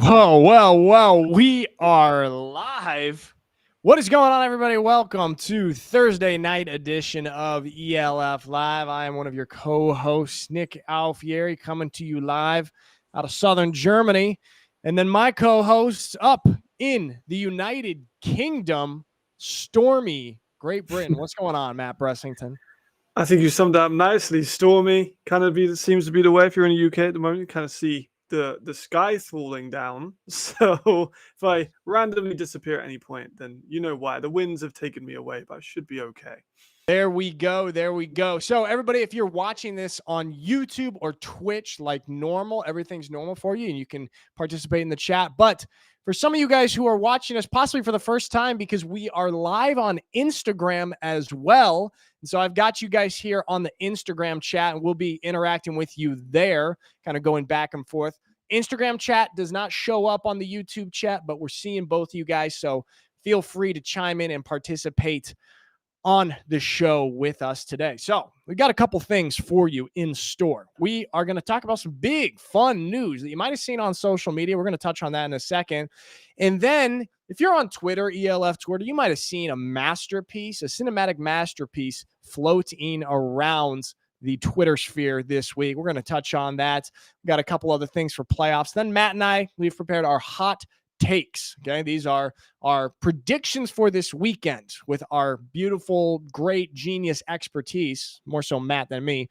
Whoa. We are live. What is going on, everybody? Welcome to Thursday night edition of ELF Live. I am one of your co-hosts, Nick Alfieri, coming to you live out of southern Germany. And then my co-hosts up in the United Kingdom, stormy Great Britain. What's going on, Matt Bressington? I think you summed up nicely. Stormy seems to be the way. If you're in the UK at the moment, you kind of see the sky falling down. So if I randomly disappear at any point, then you know why. The winds have taken me away, but I should be okay. There we go. So everybody, if you're watching this on YouTube or Twitch like normal, everything's normal for you and you can participate in the chat. But for some of you guys who are watching us possibly for the first time, because we are live on Instagram as well. And so I've got you guys here on the Instagram chat and we'll be interacting with you there, kind of going back and forth. Instagram chat does not show up on the YouTube chat, but we're seeing both of you guys. So feel free to chime in and participate on the show with us today. So we got a couple things for you in store. We are going to talk about some big fun news that you might have seen on social media. We're going to touch on that in a second. And then if you're on Twitter, ELF Twitter, you might have seen a cinematic masterpiece floating around the Twitter sphere this week. We're going to touch on that. We got a couple other things for playoffs. Then Matt and I, we've prepared our hot takes. Okay, these are our predictions for this weekend with our beautiful, great, genius expertise, more so Matt than me.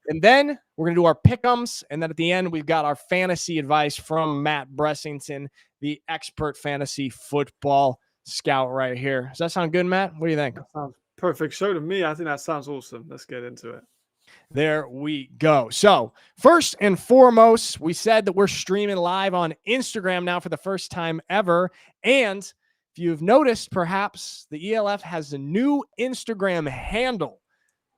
And then we're going to do our pick'ems. And then at the end, we've got our fantasy advice from Matt Bressington, the expert fantasy football scout right here. Does that sound good, Matt? What do you think? That sounds perfect show to me. I think that sounds awesome. Let's get into it. There we go. So first and foremost, we said that we're streaming live on Instagram now for the first time ever. And if you've noticed, perhaps the ELF has a new Instagram handle,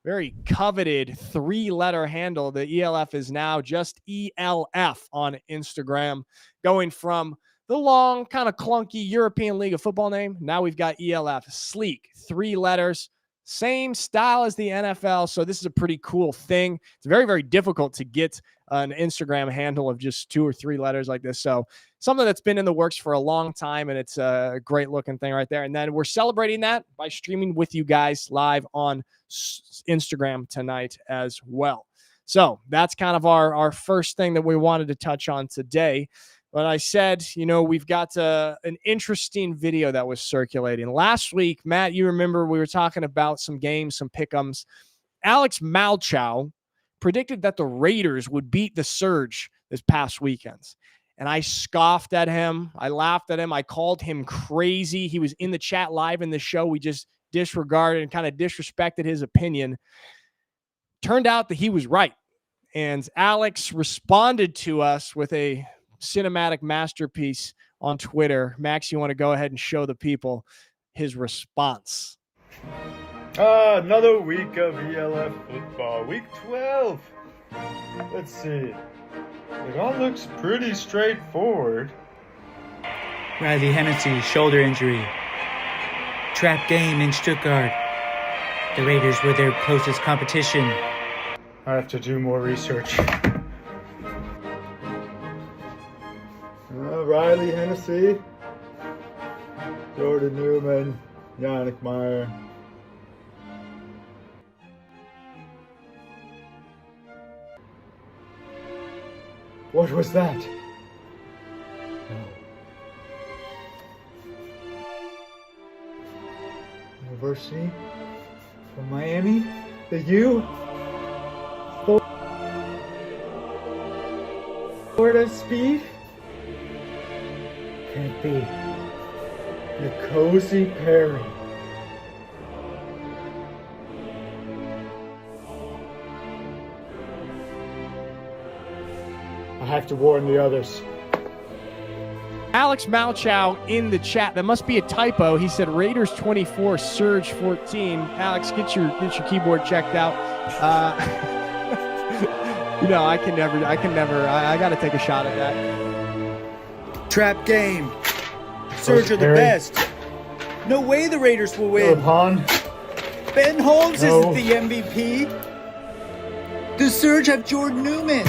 very coveted 3-letter handle. The ELF is now just ELF on Instagram, going from the long, kind of clunky European League of Football name. Now we've got ELF, sleek, 3 letters. Same style as the NFL, so this is a pretty cool thing. It's very, very difficult to get an Instagram handle of just 2 or 3 letters like this. So something that's been in the works for a long time, and it's a great looking thing right there. And then we're celebrating that by streaming with you guys live on Instagram tonight as well. So that's kind of our first thing that we wanted to touch on today. But I said, we've got an interesting video that was circulating. Last week, Matt, you remember we were talking about some games, some pick'ems. Alex Malchow predicted that the Raiders would beat the Surge this past weekend. And I scoffed at him. I laughed at him. I called him crazy. He was in the chat live in the show. We just disregarded and kind of disrespected his opinion. Turned out that he was right. And Alex responded to us with a cinematic masterpiece on Twitter. Max, you want to go ahead and show the people his response? Another week of ELF football. Week 12. Let's see. It all looks pretty straightforward. Riley Hennessy, shoulder injury. Trap game in Stuttgart. The Raiders were their closest competition. I have to do more research. Riley Hennessy, Jordan Newman, Yannick Meyer. What was that? No. University of Miami? The U? Florida Speed? Can't be. The Cozy Perry. I have to warn the others. Alex Malchow in the chat. That must be a typo. He said Raiders 24, Surge 14. Alex, get your keyboard checked out. I got to take a shot at that. Trap game. Surge are the best. No way the Raiders will win. Ben Holmes isn't the MVP. The Surge have Jordan Newman.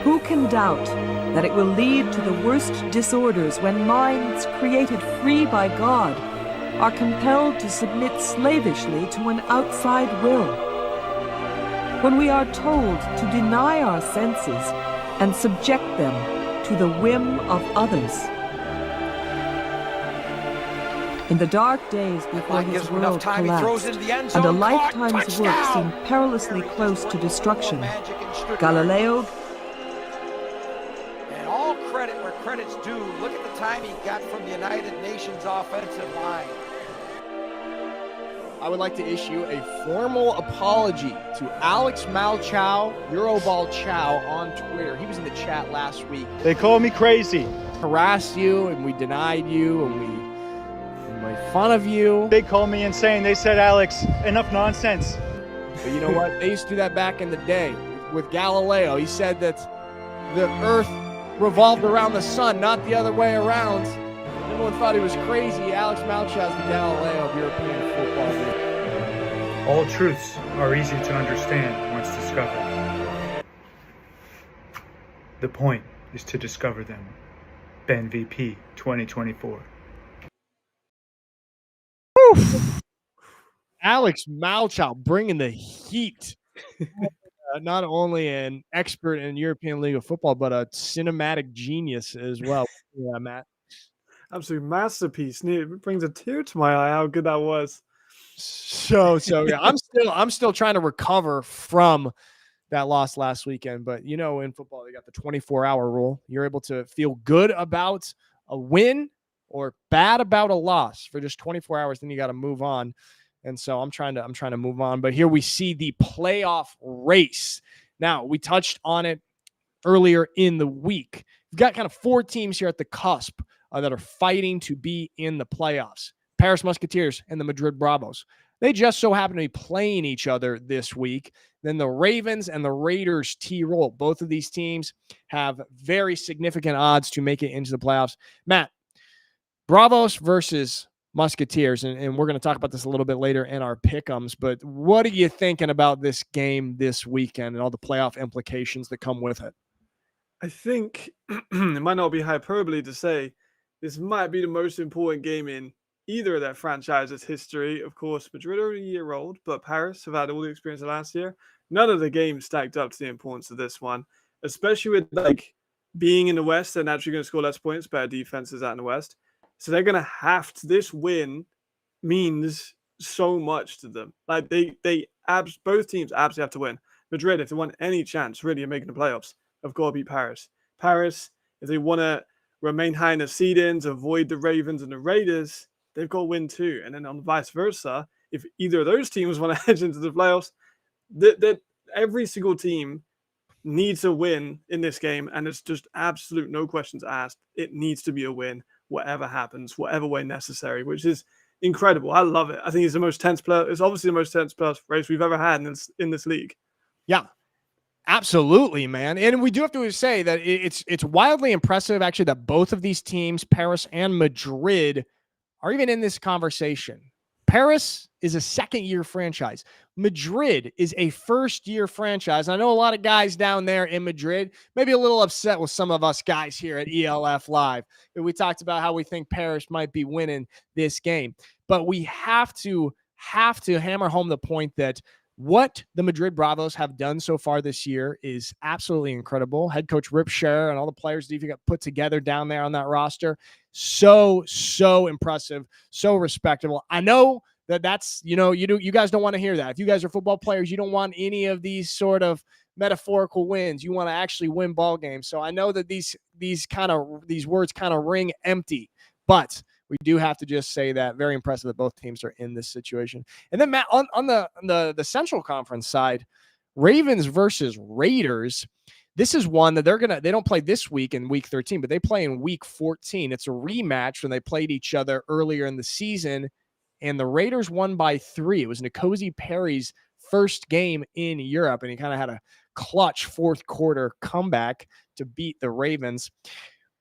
Who can doubt that it will lead to the worst disorders when minds created free by God are compelled to submit slavishly to an outside will. When we are told to deny our senses and subject them to the whim of others. In the dark days before his world collapsed, and a lifetime's work seemed perilously close to destruction, Galileo... And all credit where credit's due. Look at the time he got from the United Nations offensive line. I would like to issue a formal apology to Alex Malchow, Euroball Chow, on Twitter. He was in the chat last week. They call me crazy. Harassed you, and we denied you, and we made fun of you. They called me insane. They said, Alex, enough nonsense. But you know what? They used to do that back in the day with Galileo. He said that the Earth revolved around the sun, not the other way around. Everyone thought he was crazy. Alex Malchow is the Galileo of European football. All truths are easy to understand once discovered. The point is to discover them. Ben VP 2024. Alex Malchow bringing the heat. Not only an expert in European League of Football, but a cinematic genius as well. Yeah, Matt. Absolute masterpiece. It brings a tear to my eye how good that was. So yeah. I'm still trying to recover from that loss last weekend. But you know, in football, they got the 24-hour rule. You're able to feel good about a win or bad about a loss for just 24 hours. Then you got to move on. And so I'm trying to move on. But here we see the playoff race. Now, we touched on it earlier in the week. We've got kind of four teams here at the cusp that are fighting to be in the playoffs. Paris Musketeers and the Madrid Bravos. They just so happen to be playing each other this week. Then the Ravens and the Raiders T-roll. Both of these teams have very significant odds to make it into the playoffs. Matt, Bravos versus Musketeers, and we're going to talk about this a little bit later in our pick'ems, but what are you thinking about this game this weekend and all the playoff implications that come with it? I think it might not be hyperbole to say this might be the most important game in either of their franchises' history. Of course, Madrid are a year old, but Paris have had all the experience of last year. None of the games stacked up to the importance of this one, especially with like being in the West. They're naturally going to score less points, better defenses out in the West. So they're going to have to, this win means so much to them. Like both teams absolutely have to win. Madrid, if they want any chance really of making the playoffs, have got to beat Paris. Paris, if they want to remain high in the seedings, avoid the Ravens and the Raiders, they've got to win too. And then on vice versa, if either of those teams want to edge into the playoffs, every single team needs a win in this game. And it's just absolute no questions asked. It needs to be a win, whatever happens, whatever way necessary, which is incredible. I love it. I think it's the most tense player. It's obviously the most tense playoff race we've ever had in this league. Yeah, absolutely, man. And we do have to say that it's wildly impressive, actually, that both of these teams, Paris and Madrid, are even in this conversation. Paris is a second-year franchise. Madrid is a first-year franchise. I know a lot of guys down there in Madrid, maybe a little upset with some of us guys here at ELF Live. We talked about how we think Paris might be winning this game. But we have to hammer home the point that what the Madrid Bravos have done so far this year is absolutely incredible. Head coach Rip Scherer and all the players that you've got put together down there on that roster, so impressive, so respectable. I know that's, you guys don't want to hear that. If you guys are football players, you don't want any of these sort of metaphorical wins. You want to actually win ball games. So I know that these words kind of ring empty, but we do have to just say that very impressive that both teams are in this situation. And then Matt, on the Central Conference side, Ravens versus Raiders. This is one that they don't play this week in week 13, but they play in week 14. It's a rematch when they played each other earlier in the season, and the Raiders won by 3. It was Nicozy Perry's first game in Europe, and he kind of had a clutch fourth quarter comeback to beat the Ravens.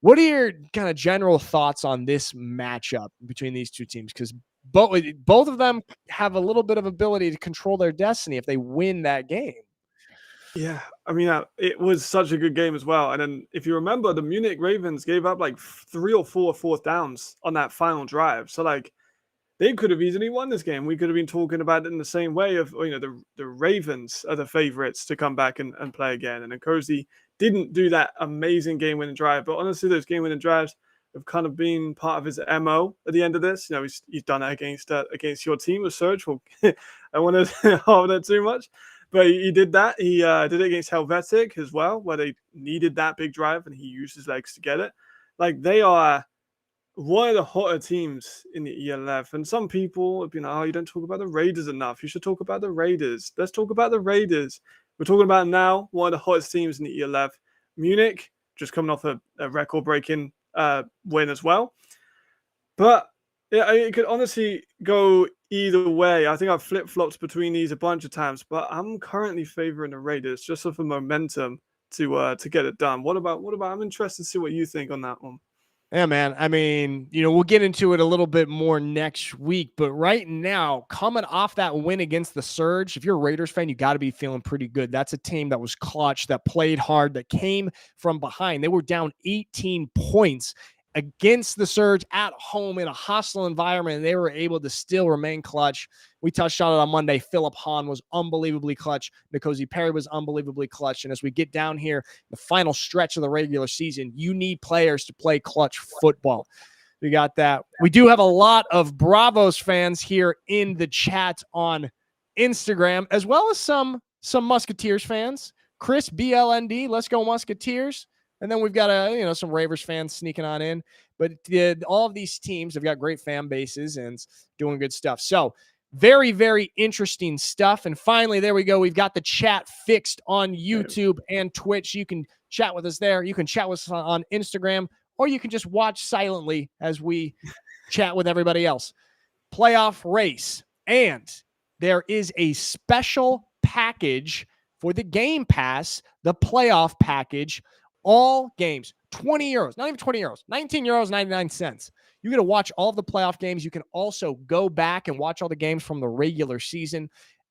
What are your kind of general thoughts on this matchup between these two teams? Because both of them have a little bit of ability to control their destiny if they win that game. Yeah, I mean, it was such a good game as well. And then, if you remember, the Munich Ravens gave up like 3 or 4 fourth downs on that final drive. So, like, they could have easily won this game. We could have been talking about it in the same way of, the Ravens are the favorites to come back and play again. And Nkosi didn't do that amazing game-winning drive. But honestly, those game-winning drives have kind of been part of his MO at the end of this. He's done that against your team with Surge. Well, I want to harp that too much. But he did that. He did it against Helvetic as well, where they needed that big drive, and he used his legs to get it. Like, they are one of the hotter teams in the ELF. And some people have been, oh, you don't talk about the Raiders enough. You should talk about the Raiders. Let's talk about the Raiders. We're talking about now one of the hottest teams in the ELF. Munich, just coming off a record-breaking win as well. But yeah, it could honestly go either way. I think I've flip-flopped between these a bunch of times, but I'm currently favoring the Raiders just for momentum to get it done. What about? I'm interested to see what you think on that one. Yeah, man. I mean, we'll get into it a little bit more next week, but right now, coming off that win against the Surge, if you're a Raiders fan, you got to be feeling pretty good. That's a team that was clutch, that played hard, that came from behind. They were down 18 points against the Surge at home in a hostile environment, and they were able to still remain clutch. We touched on it on Monday. Philip Hahn was unbelievably clutch. Nick Perry was unbelievably clutch. And as we get down here, the final stretch of the regular season, you need players to play clutch football. We got that. We do have a lot of Bravos fans here in the chat on Instagram, as well as some Musketeers fans. Chris BLND, let's go Musketeers. And then we've got some Ravers fans sneaking on in. But all of these teams have got great fan bases and doing good stuff. So very, very interesting stuff. And finally, there we go. We've got the chat fixed on YouTube and Twitch. You can chat with us there. You can chat with us on Instagram, or you can just watch silently as we chat with everybody else. Playoff race. And there is a special package for the Game Pass, the playoff package. All games, 20 euros, not even 20 euros, 19 euros, 99 cents. You get to watch all of the playoff games. You can also go back and watch all the games from the regular season.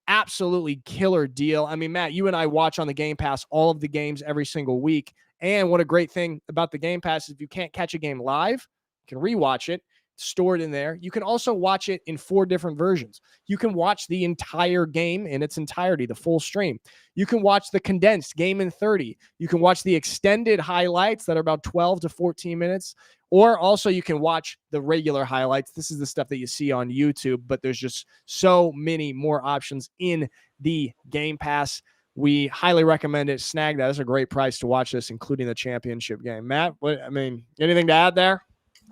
Absolutely killer deal. I mean, Matt, you and I watch on the Game Pass all of the games every single week. And what a great thing about the Game Pass is if you can't catch a game live, you can rewatch it. Stored in there. You can also watch it in 4 different versions. You can watch the entire game in its entirety, the full stream. You can watch the condensed game in 30. You can watch the extended highlights that are about 12 to 14 minutes. Or also you can watch the regular highlights. This is the stuff that you see on YouTube, but there's just so many more options in the Game Pass. We highly recommend it. Snag that. It's a great price to watch this, including the championship game. Matt, anything to add there?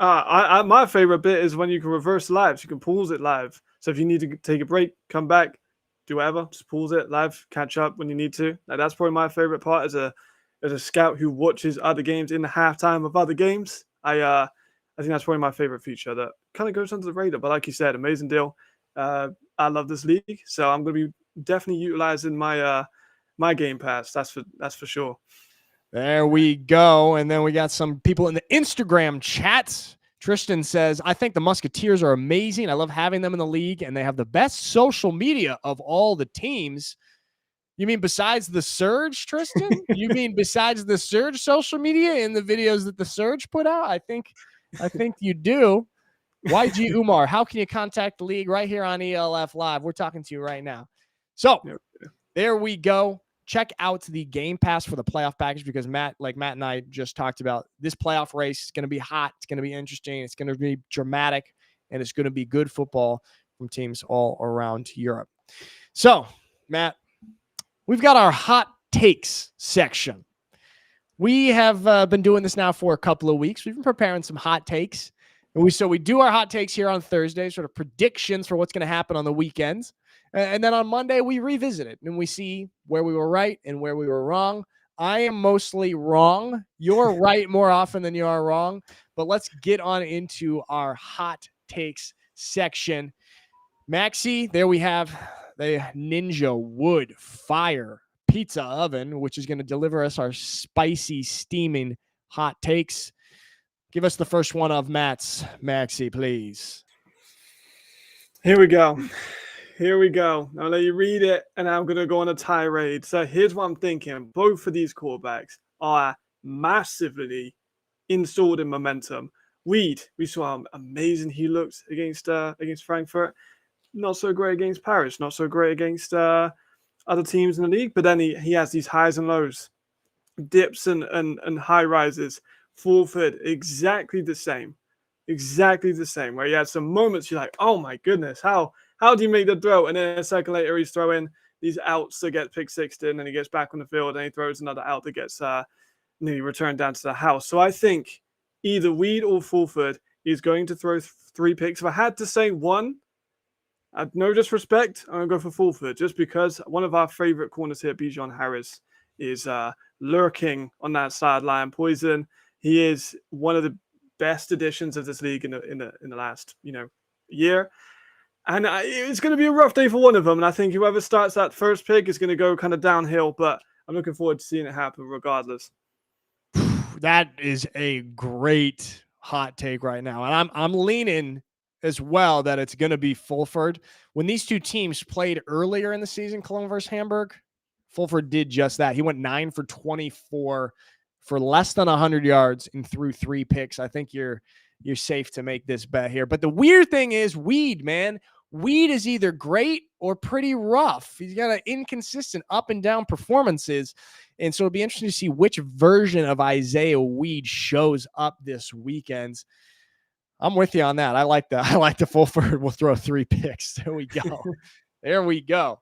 My favorite bit is when you can reverse live. So you can pause it live. So if you need to take a break, come back, do whatever, just pause it live, catch up when you need to. That's probably my favorite part as a scout who watches other games in the halftime of other games. I think that's probably my favorite feature that kind of goes under the radar. But like you said, amazing deal. I love this league, so I'm going to be definitely utilizing my my Game Pass. That's for sure. There we go. And then we got some people in the Instagram chat. Tristan says, I think the Musketeers are amazing. I love having them in the league, and they have the best social media of all the teams. You mean besides the Surge, Tristan? You mean besides the Surge social media in the videos that the Surge put out? I think you do. YG Umar, how can you contact the league? Right here on ELF Live. We're talking to you right now. So there we go. Check out the Game Pass for the playoff package because Matt and I just talked about, this playoff race is going to be hot. It's going to be interesting. It's going to be dramatic, and it's going to be good football from teams all around Europe. So, Matt, we've got our hot takes section. We have been doing this now for a couple of weeks. We've been preparing some hot takes. And we do our hot takes here on Thursday, sort of predictions for what's going to happen on the weekends. And then on Monday, we revisit it and we see where we were right and where we were wrong. I am mostly wrong. You're right more often than you are wrong. But let's get on into our hot takes section. Maxi, there we have the Ninja Wood Fire Pizza Oven, which is going to deliver us our spicy, steaming hot takes. Give us the first one of Matt's. Maxi, please. Here we go. Here we go. I'll let you read it, and I'm going to go on a tirade. So here's what I'm thinking. Both of these quarterbacks are massively installed in momentum. Weed, we saw how amazing he looked against Frankfurt. Not so great against Paris. Not so great against other teams in the league. But then he has these highs and lows, dips and high rises. Fulford, exactly the same. Exactly the same. Where he had some moments you're like, oh my goodness, how do you make the throw? And then a second later, he's throwing these outs that get pick sixed in, and he gets back on the field, and he throws another out that gets nearly returned down to the house. So I think either Weed or Fulford is going to throw 3 picks. If I had to say one, no disrespect, I'm going to go for Fulford, just because one of our favorite corners here, Bijan Harris, is lurking on that sideline. Poison, he is one of the best additions of this league in the last year. And it's going to be a rough day for one of them. And I think whoever starts that first pick is going to go kind of downhill. But I'm looking forward to seeing it happen regardless. That is a great hot take right now. And I'm leaning as well that it's going to be Fulford. When these two teams played earlier in the season, Cologne versus Hamburg, Fulford did just that. He went 9 for 24 for less than 100 yards and threw 3 picks. I think you're safe to make this bet here. But the weird thing is Weed, man. Weed is either great or pretty rough. He's got an inconsistent up and down performances. And so it'll be interesting to see which version of Isaiah Weed shows up this weekend. I'm with you on that. I like that. I like the Fulford will throw 3 picks. There we go. There we go.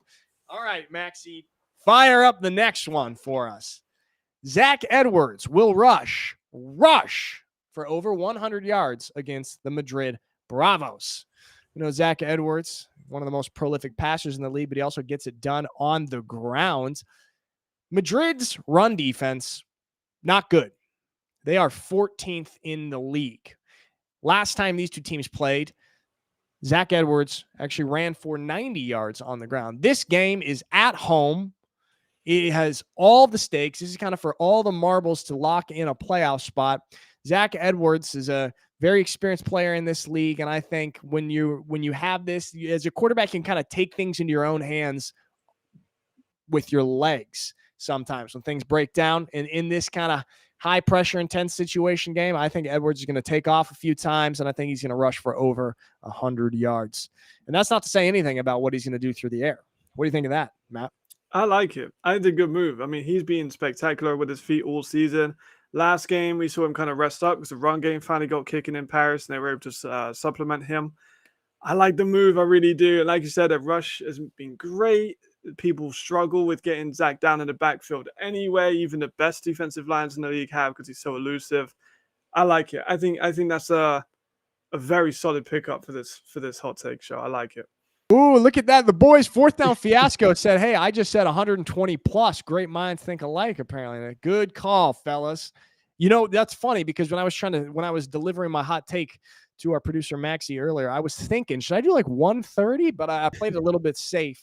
All right, Maxie, fire up the next one for us. Zach Edwards will rush for over 100 yards against the Madrid Bravos. You know, Zach Edwards, one of the most prolific passers in the league, but he also gets it done on the ground. Madrid's run defense, not good. They are 14th in the league. Last time these two teams played, Zach Edwards actually ran for 90 yards on the ground. This game is at home. It has all the stakes. This is kind of for all the marbles to lock in a playoff spot. Zach Edwards is a very experienced player in this league, and I think when you have this, as a quarterback, you can kind of take things into your own hands with your legs sometimes when things break down. And in this kind of high-pressure, intense situation game, I think Edwards is going to take off a few times, and I think he's going to rush for over 100 yards. And that's not to say anything about what he's going to do through the air. What do you think of that, Matt? I like it. I think it's a good move. I mean, he's been spectacular with his feet all season. Last game, we saw him kind of rest up because the run game finally got kicking in Paris, and they were able to supplement him. I like the move. I really do. And like you said, the rush has been great. People struggle with getting Zach down in the backfield anyway. Even the best defensive lines in the league have, because he's so elusive. I like it. I think that's a very solid pickup for this hot take show. I like it. Ooh, look at that. The boys' 4th down fiasco said, hey, I just said 120 plus. Great minds think alike, apparently. Good call, fellas. You know, that's funny because when I was delivering my hot take to our producer Maxie earlier, I was thinking, should I do like 130? But I played it a little bit safe.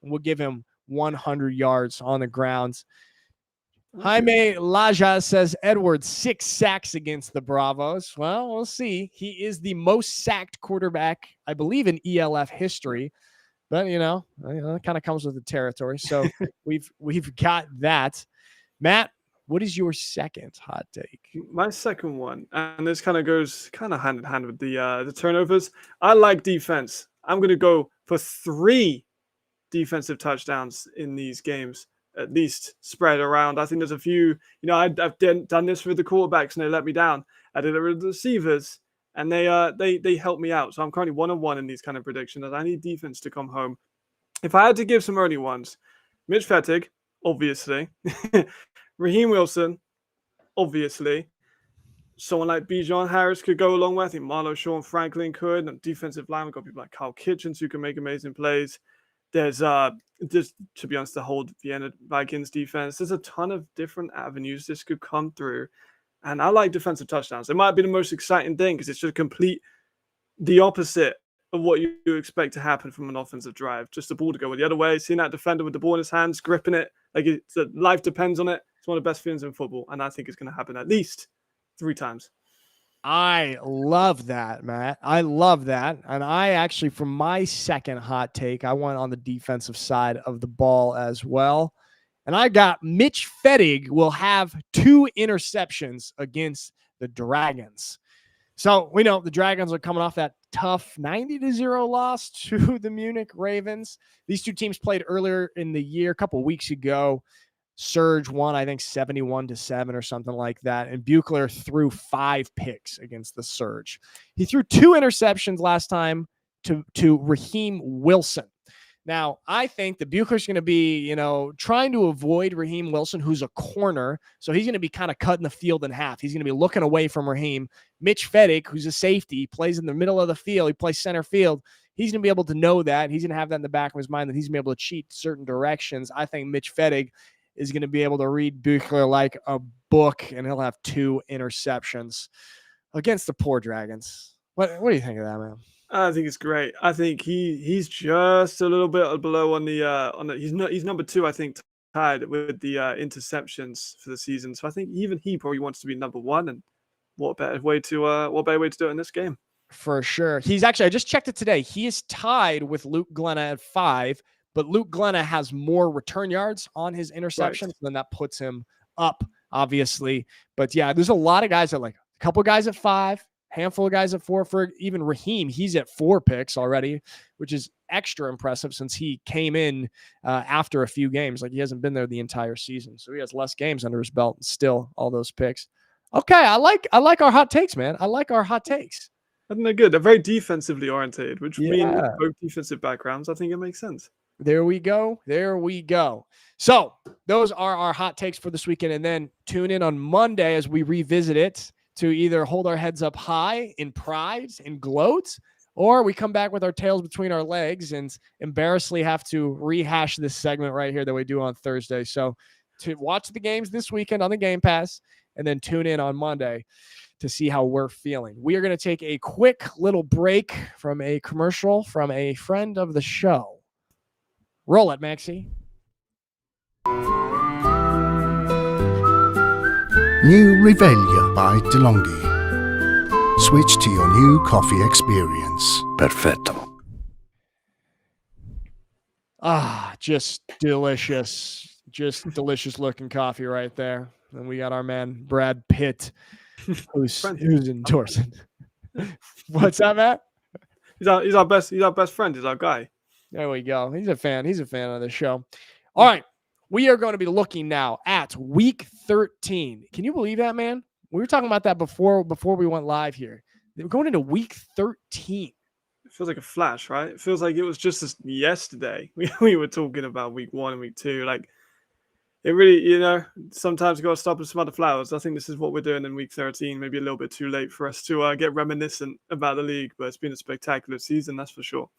And we'll give him 100 yards on the ground. Jaime Laja says Edwards 6 sacks against the Bravos. Well, we'll see. He is the most sacked quarterback, I believe, in ELF history. But, it kind of comes with the territory. So we've got that. Matt, what is your second hot take? My second one, and this kind of goes hand in hand with the turnovers. I like defense. I'm going to go for 3 defensive touchdowns in these games, at least spread around. I think there's a few, I've done this with the quarterbacks and they let me down. I did it with the receivers and they helped me out. So I'm currently 1-1 in these kind of predictions. I need defense to come home. If I had to give some early ones, Mitch Fettig, obviously. Raheem Wilson, obviously. Someone like Bijan Harris could go a long way. I think Marlo Shawn Franklin could. And defensive line, we've got people like Kyle Kitchens who can make amazing plays. There's just, to be honest, the whole Vienna Vikings defense. There's a ton of different avenues this could come through. And I like defensive touchdowns. It might be the most exciting thing because it's just complete the opposite of what you expect to happen from an offensive drive. Just the ball to go the other way. Seeing that defender with the ball in his hands, gripping it, like life depends on it. It's one of the best feelings in football. And I think it's going to happen at least 3 times. I love that, Matt. I love that. And I actually, for my second hot take, I went on the defensive side of the ball as well. And I got Mitch Fettig will have 2 interceptions against the Dragons. So we know the Dragons are coming off that tough 90-0 loss to the Munich Ravens. These two teams played earlier in the year, a couple of weeks ago. Surge won, I think, 71-7 or something like that. And Buechler threw 5 picks against the Surge. He threw 2 interceptions last time to Raheem Wilson. Now, I think that Buechler's going to be, trying to avoid Raheem Wilson, who's a corner. So he's going to be kind of cutting the field in half. He's going to be looking away from Raheem. Mitch Fettig, who's a safety, plays in the middle of the field. He plays center field. He's going to be able to know that. He's going to have that in the back of his mind that he's going to be able to cheat certain directions. I think Mitch Fettig is going to be able to read Buechler like a book, and he'll have 2 interceptions against the poor Dragons. What do you think of that, man? I think it's great. I think he's just a little bit below on the he's number 2, I think, tied with the interceptions for the season. So I think even he probably wants to be number 1. And what better way to do it in this game? For sure. He's actually, I just checked it today. He is tied with Luke Glenna at 5, but Luke Glenna has more return yards on his interceptions. Right. Then that puts him up, obviously. But yeah, there's a lot of guys that a couple guys at 5. Handful of guys at 4. For even Raheem, he's at 4 picks already, which is extra impressive since he came in after a few games. He hasn't been there the entire season, so he has less games under his belt and still all those picks. Okay, I like our hot takes, man. I like our hot takes. I think they're good. They're very defensively oriented, which means both defensive backgrounds. I think it makes sense. There we go. So those are our hot takes for this weekend, and then tune in on Monday as we revisit it, to either hold our heads up high in pride and gloat, or we come back with our tails between our legs and embarrassingly have to rehash this segment right here that we do on Thursday. So to watch the games this weekend on the Game Pass, and then tune in on Monday to see how we're feeling. We are going to take a quick little break from a commercial from a friend of the show. Roll it, Maxie. New Rivelia by DeLonghi. Switch to your new coffee experience. Perfetto. Just delicious. Just delicious looking coffee right there. And we got our man Brad Pitt, who's endorsing. What's up, Matt? He's our best friend. He's our guy. There we go. He's a fan of the show. All right. We are going to be looking now at week 13. Can you believe that, man? We were talking about that before we went live here. We're going into week 13. It feels like a flash, right? It feels like it was just yesterday. We were talking about week 1 and week 2. It really, sometimes you got to stop and smell the flowers. I think this is what we're doing in week 13. Maybe a little bit too late for us to get reminiscent about the league, but it's been a spectacular season, that's for sure.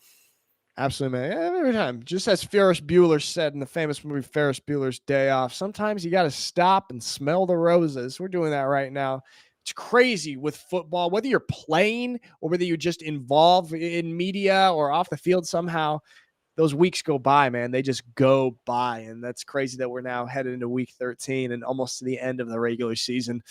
Absolutely, man. Every time. Just as Ferris Bueller said in the famous movie Ferris Bueller's Day Off, sometimes you got to stop and smell the roses. We're doing that right now. It's crazy with football, whether you're playing or whether you're just involved in media or off the field somehow. Those weeks go by, man. They just go by. And that's crazy that we're now headed into week 13 and almost to the end of the regular season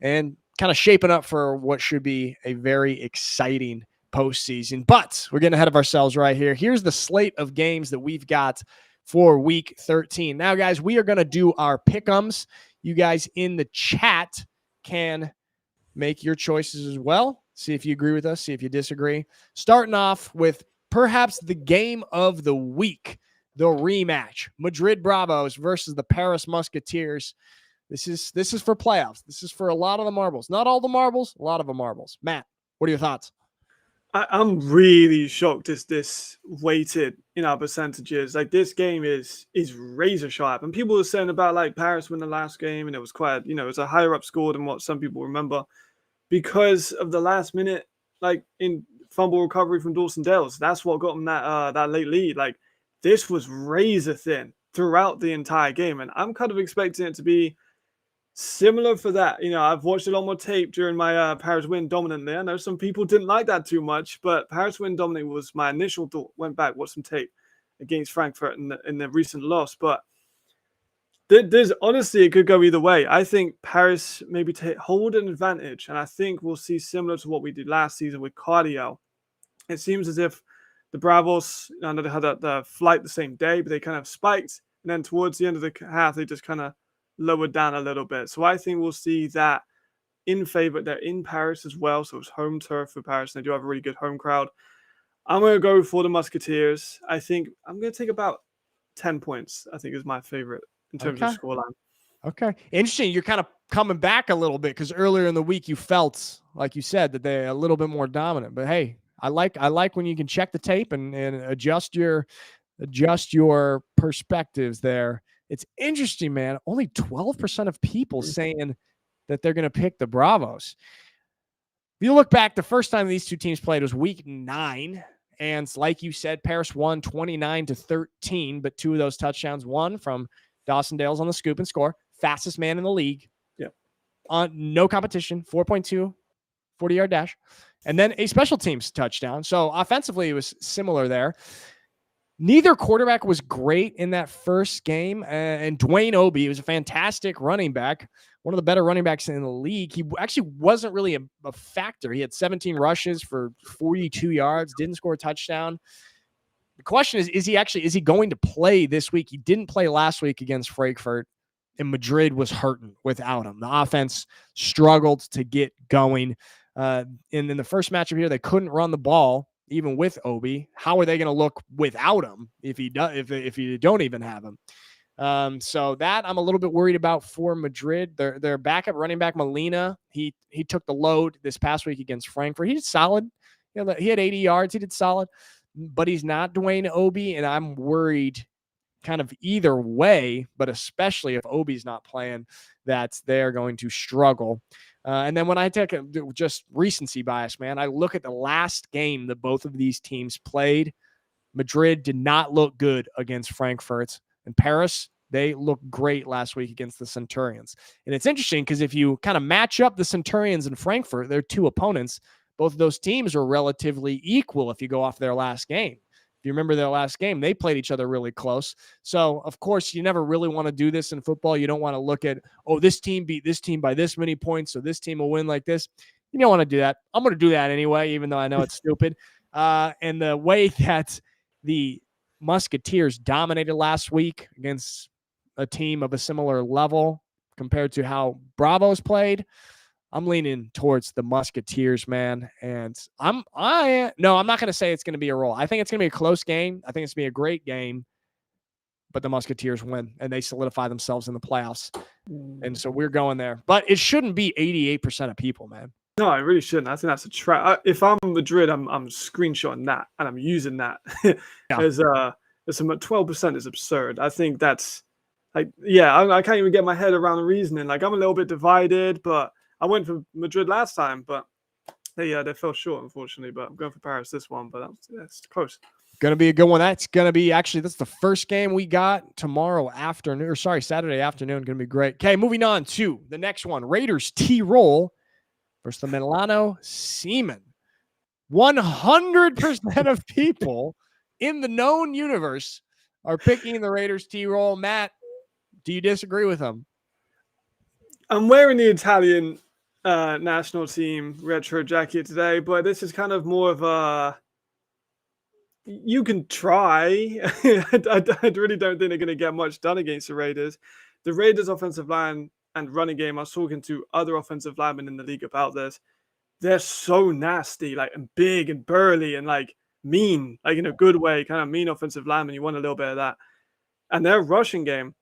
and kind of shaping up for what should be a very exciting postseason. But we're getting ahead of ourselves right here. Here's the slate of games that we've got for week 13. Now, guys, we are going to do our pick'ems. You guys in the chat can make your choices as well. See if you agree with us. See if you disagree. Starting off with perhaps the game of the week, the rematch, Madrid Bravos versus the Paris Musketeers. This is for playoffs. This is for a lot of the marbles. Not all the marbles, a lot of the marbles. Matt, what are your thoughts? I'm really shocked as this weighted in our percentages. This game is razor sharp. And people were saying about Paris win the last game, and it was quite, it was a higher up score than what some people remember because of the last minute, in fumble recovery from Dawson Dales. That's what got them that late lead. This was razor thin throughout the entire game. And I'm kind of expecting it to be similar for that. I've watched a lot more tape during my Paris win dominantly. I know some people didn't like that too much, but Paris win dominantly was my initial thought. Went back, watched some tape against Frankfurt in the recent loss. But There's honestly, it could go either way. I think Paris maybe hold an advantage, and I think we'll see similar to what we did last season with cardio. It seems as if the Bravos, I know they had the flight the same day, but they kind of spiked, and then towards the end of the half, they just kind of lowered down a little bit. So I think we'll see that in favor. They're in Paris as well, so it's home turf for Paris, and they do have a really good home crowd. I'm going to go for the Musketeers. I think I'm going to take about 10 points, I think is my favorite in terms of scoreline. Okay. Interesting. You're kind of coming back a little bit because earlier in the week you felt, like you said, that they're a little bit more dominant. But hey, I like when you can check the tape and adjust your perspectives there. It's interesting, man. Only 12% of people saying that they're going to pick the Bravos. If you look back, the first time these two teams played was week 9. And like you said, Paris won 29-13, but 2 of those touchdowns, one from Dawson Dales on the scoop and score, fastest man in the league. Yeah. On no competition, 4.2, 40-yard dash. And then a special teams touchdown. So offensively, it was similar there. Neither quarterback was great in that first game. And Dwayne Obi was a fantastic running back, one of the better running backs in the league. He actually wasn't really a factor. He had 17 rushes for 42 yards, didn't score a touchdown. The question is he going to play this week? He didn't play last week against Frankfurt, and Madrid was hurting without him. The offense struggled to get going. And in the first matchup here, they couldn't run the ball even with Obi. How are they going to look without him if you don't even have him? So that I'm a little bit worried about for Madrid. Their backup running back Molina, he took the load this past week against Frankfurt. He did solid. He had 80 yards. He did solid, but he's not Dwayne Obi, and I'm worried kind of either way, but especially if Obi's not playing, that they're going to struggle. And then when I take just recency bias, man, I look at the last game that both of these teams played. Madrid did not look good against Frankfurt. And Paris, they looked great last week against the Centurions. And it's interesting because if you kind of match up the Centurions and Frankfurt, their 2 opponents, both of those teams are relatively equal if you go off their last game. If you remember their last game, they played each other really close. So, of course, you never really want to do this in football. You don't want to look at, this team beat this team by this many points, so this team will win like this. You don't want to do that. I'm going to do that anyway, even though I know it's stupid. And the way that the Musketeers dominated last week against a team of a similar level compared to how Bravos played, I'm leaning towards the Musketeers, man. And I'm not going to say it's going to be a roll. I think it's going to be a close game. I think it's going to be a great game, but the Musketeers win and they solidify themselves in the playoffs. And so we're going there, but it shouldn't be 88% of people, man. No, I really shouldn't. I think that's a trap. If I'm Madrid, I'm screenshotting that and I'm using that as 12% is absurd. I think that's I can't even get my head around the reasoning. Like, I'm a little bit divided, but I went for Madrid last time, but they fell short, unfortunately. But I'm going for Paris this one, but that's close. Going to be a good one. That's going to be that's the first game we got Saturday afternoon. Going to be great. Okay, moving on to the next one. Raiders T-Roll versus the Milano Seamen. 100% of people in the known universe are picking the Raiders T-Roll. Matt, do you disagree with them? I'm wearing the Italian national team retro jacket today, but this is kind of more of a you can try. I really don't think they're going to get much done against the Raiders. The Raiders offensive line and running game, I was talking to other offensive linemen in the league about this. They're so nasty, like, and big and burly and like mean, like in a good way, kind of mean offensive linemen. You want a little bit of that. And their rushing game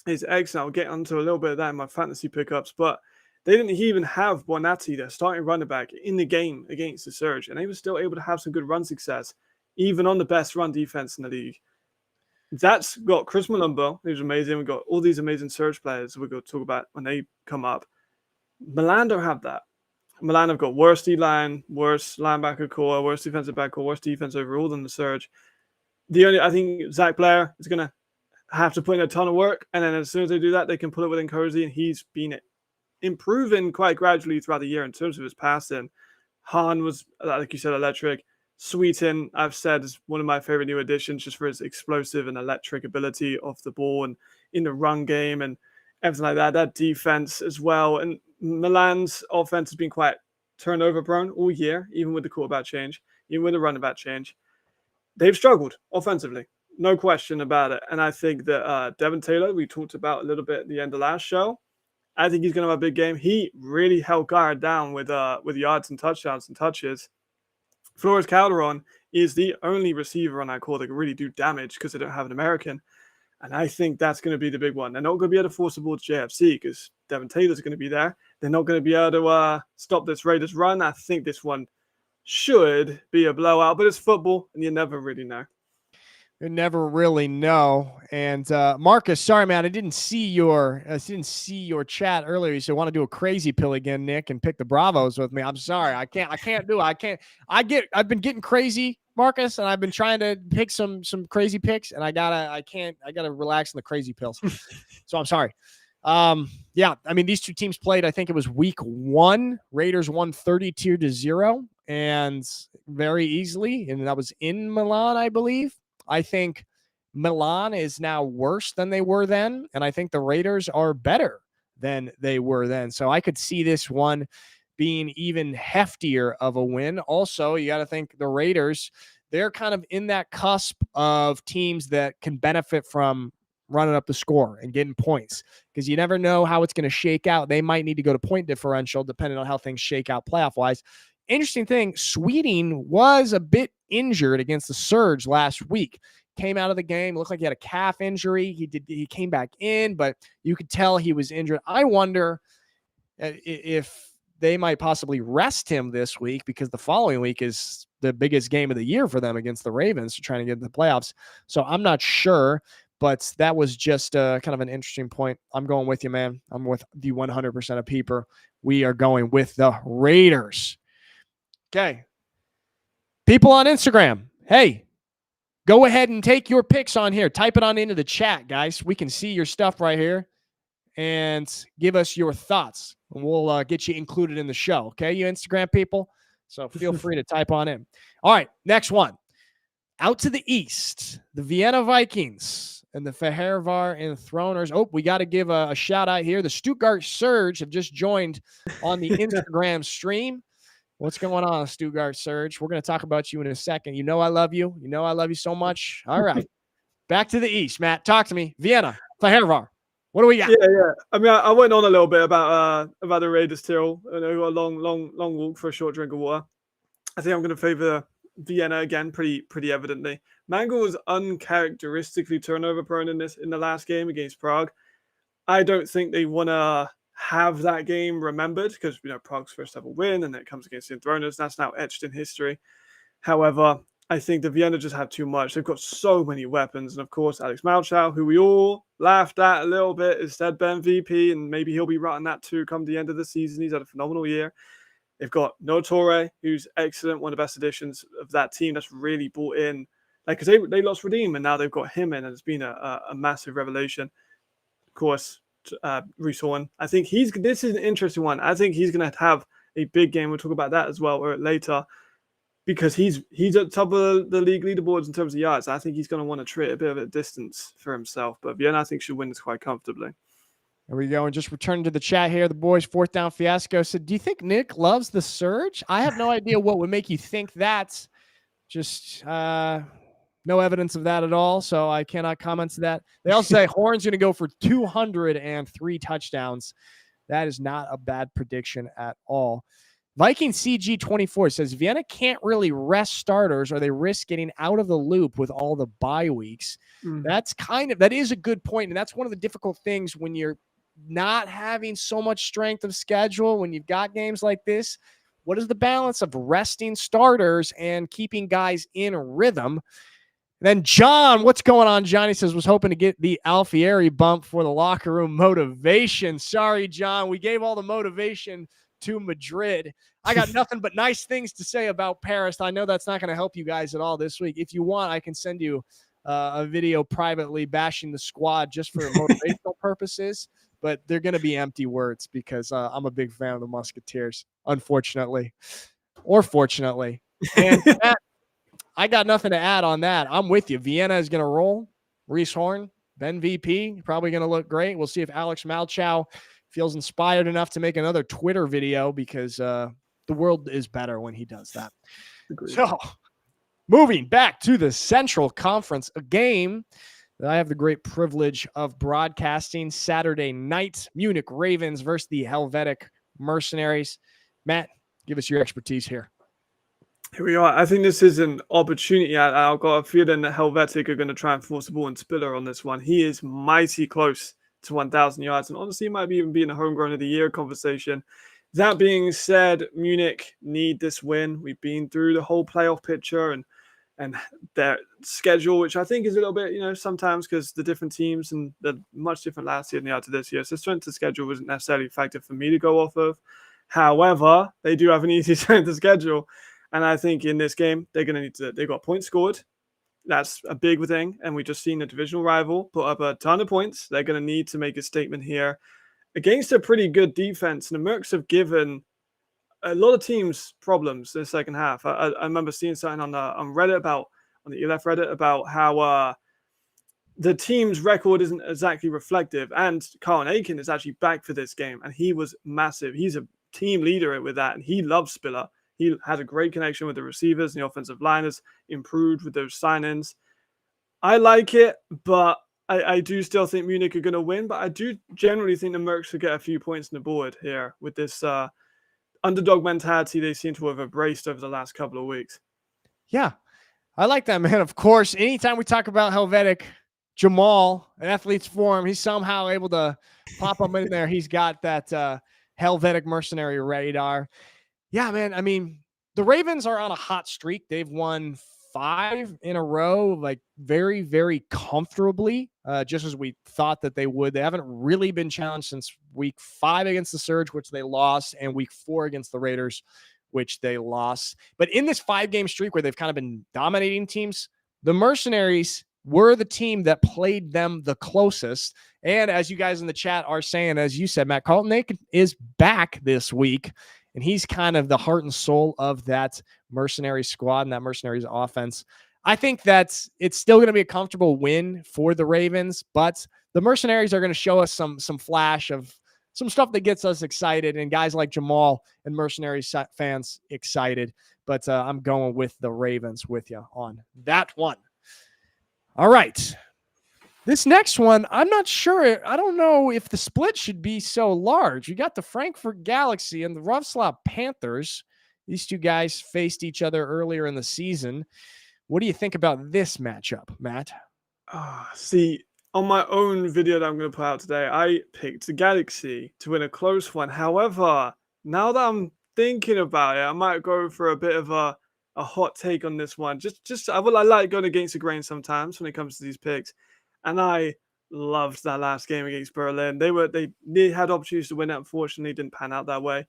is excellent. I'll get onto a little bit of that in my fantasy pickups, but they didn't even have Bonatti, their starting running back, in the game against the Surge, and they were still able to have some good run success, even on the best run defense in the league. That's got Chris Malumbo, who's amazing. We've got all these amazing Surge players we're going to talk about when they come up. Milan don't have that. Milan have got worse D-line, worse linebacker core, worse defensive back core, worse defense overall than the Surge. I think Zach Blair is going to have to put in a ton of work, and then as soon as they do that, they can put it within Cozy, and he's been improving quite gradually throughout the year in terms of his passing. Han was, like you said, electric. Sweeten, I've said, is one of my favorite new additions just for his explosive and electric ability off the ball and in the run game and everything like that. That defense as well. And Milan's offense has been quite turnover prone all year, even with the quarterback change, even with the running back change. They've struggled offensively, no question about it. And I think that Devin Taylor, we talked about a little bit at the end of last show, I think he's going to have a big game. He really held guard down with yards and touchdowns and touches. Flores Calderon is the only receiver on that call that can really do damage because they don't have an American. And I think that's going to be the big one. They're not going to be able to force the ball to JFC because Devin Taylor's going to be there. They're not going to be able to stop this Raiders run. I think this one should be a blowout, but it's football, and you never really know. You never really know. And Marcus, sorry, man, I didn't see your chat earlier. You said want to do a crazy pill again, Nick, and pick the Bravos with me. I'm sorry, I can't do it. I've been getting crazy, Marcus, and I've been trying to pick some crazy picks, and I gotta relax on the crazy pills. So I'm sorry. Yeah, I mean, these two teams played, I think it was week 1. Raiders won 32-0 and very easily. And that was in Milan, I believe. I think Milan is now worse than they were then. And I think the Raiders are better than they were then. So I could see this one being even heftier of a win. Also, you got to think the Raiders, they're kind of in that cusp of teams that can benefit from running up the score and getting points, because you never know how it's going to shake out. They might need to go to point differential depending on how things shake out playoff wise. Interesting thing, Sweeting was a bit injured against the Surge last week. Came out of the game, looked like he had a calf injury. He came back in, but you could tell he was injured. I wonder if they might possibly rest him this week, because the following week is the biggest game of the year for them against the Ravens to try to get into the playoffs. So I'm not sure. But that was just kind of an interesting point. I'm going with you, man. I'm with the 100% of Peeper. We are going with the Raiders. Okay. People on Instagram, hey, go ahead and take your picks on here. Type it on into the chat, guys. We can see your stuff right here. And give us your thoughts. And we'll get you included in the show. Okay, you Instagram people? So feel free to type on in. All right, next one. Out to the east, the Vienna Vikings and the Fehervar Enthroners. Oh, we got to give a shout out here. The Stuttgart Surge have just joined on the Instagram stream. What's going on, Stuttgart Surge? We're going to talk about you in a second. You know I love you. You know I love you so much. All right. Back to the east, Matt. Talk to me. Vienna, Fehervar. What do we got? Yeah. I mean, I went on a little bit about the Raiders still. I know got a long walk for a short drink of water. I think I'm going to favor Vienna again, pretty evidently. Mangle was uncharacteristically turnover prone in the last game against Prague. I don't think they want to have that game remembered, because Prague's first ever win, and then it comes against the Enthroners. That's now etched in history. However, I think the Vienna just have too much. They've got so many weapons, and of course Alex Malchow, who we all laughed at a little bit, is said Ben VP, and maybe he'll be running that too come the end of the season. He's had a phenomenal year. They've got Noah Torre, who's excellent, one of the best additions of that team that's really brought in, because they lost Redeem, and now they've got him in, and it's been a massive revelation. Of course, Reese Horn. I think this is an interesting one. I think he's going to have a big game. We'll talk about that as well or later, because he's at top of the league leaderboards in terms of yards. I think he's going to want to treat a bit of a distance for himself, but Vienna, I think, should win this quite comfortably. There we go. And just returning to the chat here, the boys, fourth down fiasco said, do you think Nick loves the Surge? I have no idea what would make you think that. Just no evidence of that at all, so I cannot comment to that. They also say Horn's going to go for 203 touchdowns. That is not a bad prediction at all. Viking CG24 says Vienna can't really rest starters, or they risk getting out of the loop with all the bye weeks. That is a good point, and that's one of the difficult things when you're not having so much strength of schedule, when you've got games like this. What is the balance of resting starters and keeping guys in rhythm? Then John, what's going on? Johnny says, was hoping to get the Alfieri bump for the locker room motivation. Sorry, John. We gave all the motivation to Madrid. I got nothing but nice things to say about Paris. I know that's not going to help you guys at all this week. If you want, I can send you a video privately bashing the squad just for motivational purposes, but they're going to be empty words, because I'm a big fan of the Musketeers, unfortunately or fortunately. And I got nothing to add on that. I'm with you. Vienna is going to roll. Reese Horn, Ben VP, probably going to look great. We'll see if Alex Malchow feels inspired enough to make another Twitter video, because the world is better when he does that. Agreed. So, moving back to the Central Conference, a game that I have the great privilege of broadcasting Saturday night, Munich Ravens versus the Helvetic Mercenaries. Matt, give us your expertise here. Here we are. I think this is an opportunity. I've got a feeling that Helvetic are going to try and force the ball on Spiller on this one. He is mighty close to 1,000 yards, and honestly, might even be in the homegrown of the year conversation. That being said, Munich need this win. We've been through the whole playoff picture and their schedule, which I think is a little bit, sometimes because the different teams and they're much different last year than they are to this year. So strength of schedule wasn't necessarily a factor for me to go off of. However, they do have an easy strength of schedule. And I think in this game, they're going to need to, they've got points scored. That's a big thing. And we just seen a divisional rival put up a ton of points. They're going to need to make a statement here against a pretty good defense. And the Mercs have given a lot of teams problems in the second half. I remember seeing something on Reddit on the ELF Reddit about how the team's record isn't exactly reflective. And Carlton Aiken is actually back for this game. And he was massive. He's a team leader with that. And he loves Spiller. He had a great connection with the receivers, and the offensive line has improved with those sign-ins. I like it, but I do still think Munich are going to win. But I do generally think the Mercs will get a few points on the board here with this underdog mentality they seem to have embraced over the last couple of weeks. Yeah, I like that, man. Of course, anytime we talk about Helvetic, Jamal, an athlete's form, he's somehow able to pop up in there. He's got that Helvetic mercenary radar. Yeah, man. I mean, the Ravens are on a hot streak. They've won 5 in a row, like very, very comfortably, just as we thought that they would. They haven't really been challenged since week 5 against the Surge, which they lost, and week 4 against the Raiders, which they lost. But in this 5-game streak where they've kind of been dominating teams, the Mercenaries were the team that played them the closest. And as you guys in the chat are saying, as you said, Matt, Carlton Aiken is back this week. And he's kind of the heart and soul of that mercenary squad and that mercenaries offense. I think that it's still going to be a comfortable win for the Ravens, but the mercenaries are going to show us some flash of some stuff that gets us excited, and guys like Jamal and mercenaries fans excited. But I'm going with the Ravens with you on that one. All right. This next one, I'm not sure. I don't know if the split should be so large. You got the Frankfurt Galaxy and the Wrocław Panthers. These two guys faced each other earlier in the season. What do you think about this matchup, Matt? See, on my own video that I'm going to put out today, I picked the Galaxy to win a close one. However, now that I'm thinking about it, I might go for a bit of a hot take on this one. I like going against the grain sometimes when it comes to these picks. And I loved that last game against Berlin. They had opportunities to win it. Unfortunately, didn't pan out that way.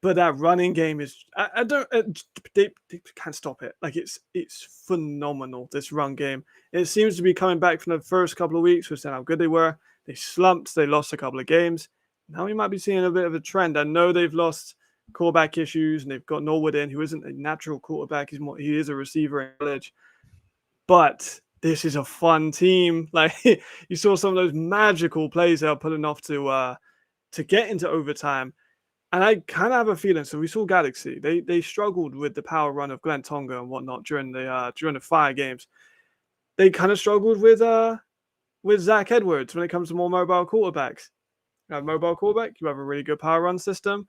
But that running game is they can't stop it. Like it's phenomenal, this run game. It seems to be coming back from the first couple of weeks. We're saying how good they were. They slumped. They lost a couple of games. Now we might be seeing a bit of a trend. I know they've lost quarterback issues, and they've got Norwood in, who isn't a natural quarterback. He is a receiver in college. But this is a fun team. Like you saw some of those magical plays they are pulling off to get into overtime. And I kind of have a feeling. So we saw Galaxy. They struggled with the power run of Glenn Tonga and whatnot during the Fire games. They kind of struggled with Zach Edwards when it comes to more mobile quarterbacks. You have a mobile quarterback. You have a really good power run system.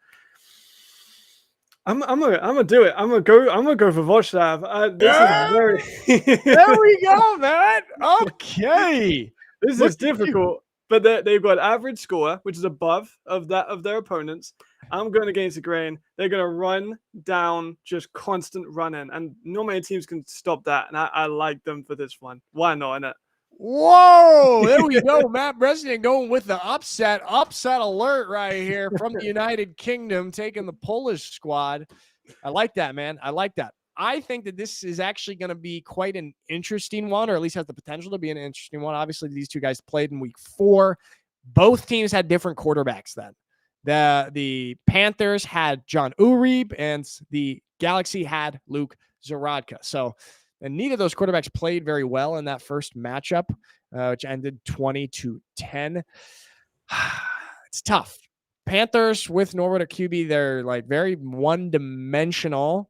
I'm gonna do it. I'm gonna go for Wrocław. This is very. There we go, man. Okay, this is difficult, but they've got average score, which is above of that of their opponents. I'm going against the grain. They're going to run down, just constant running, and not many teams can stop that. And I like them for this one. Why not? Innit? Whoa, there we go. Matt Bressington going with the upset alert right here from the United Kingdom, taking the Polish squad. I like that, man. I like that. I think that this is actually going to be quite an interesting one, or at least has the potential to be an interesting one. Obviously, these two guys played in week 4. Both teams had different quarterbacks then. The Panthers had John Uribe, and the Galaxy had Luke Zaradka. So And neither of those quarterbacks played very well in that first matchup, which ended 20-10. It's tough. Panthers with Norwood at QB, they're like very one-dimensional.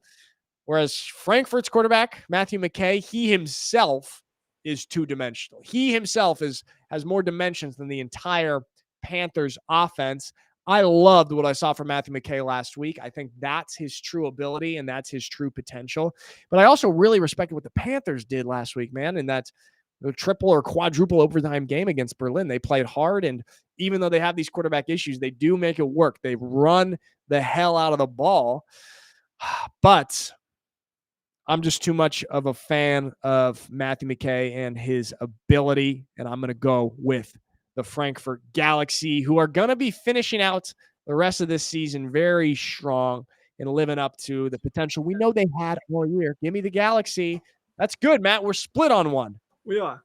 Whereas Frankfurt's quarterback, Matthew McKay, he himself is two-dimensional. He himself has more dimensions than the entire Panthers offense. I loved what I saw from Matthew McKay last week. I think that's his true ability and that's his true potential. But I also really respected what the Panthers did last week, man, in that the triple or quadruple overtime game against Berlin. They played hard, and even though they have these quarterback issues, they do make it work. They run the hell out of the ball. But I'm just too much of a fan of Matthew McKay and his ability, and I'm going to go with the Frankfurt Galaxy, who are going to be finishing out the rest of this season very strong and living up to the potential we know they had all year. Give me the Galaxy. That's good, Matt. We're split on one. We are.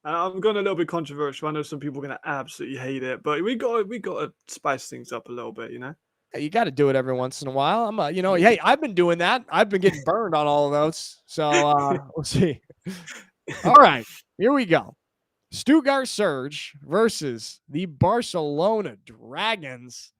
I'm going a little bit controversial. I know some people are going to absolutely hate it, but we got to spice things up a little bit, you know? You got to do it every once in a while. Hey, I've been doing that. I've been getting burned on all of those. So we'll see. All right, here we go. Stuttgart Surge versus the Barcelona Dragons.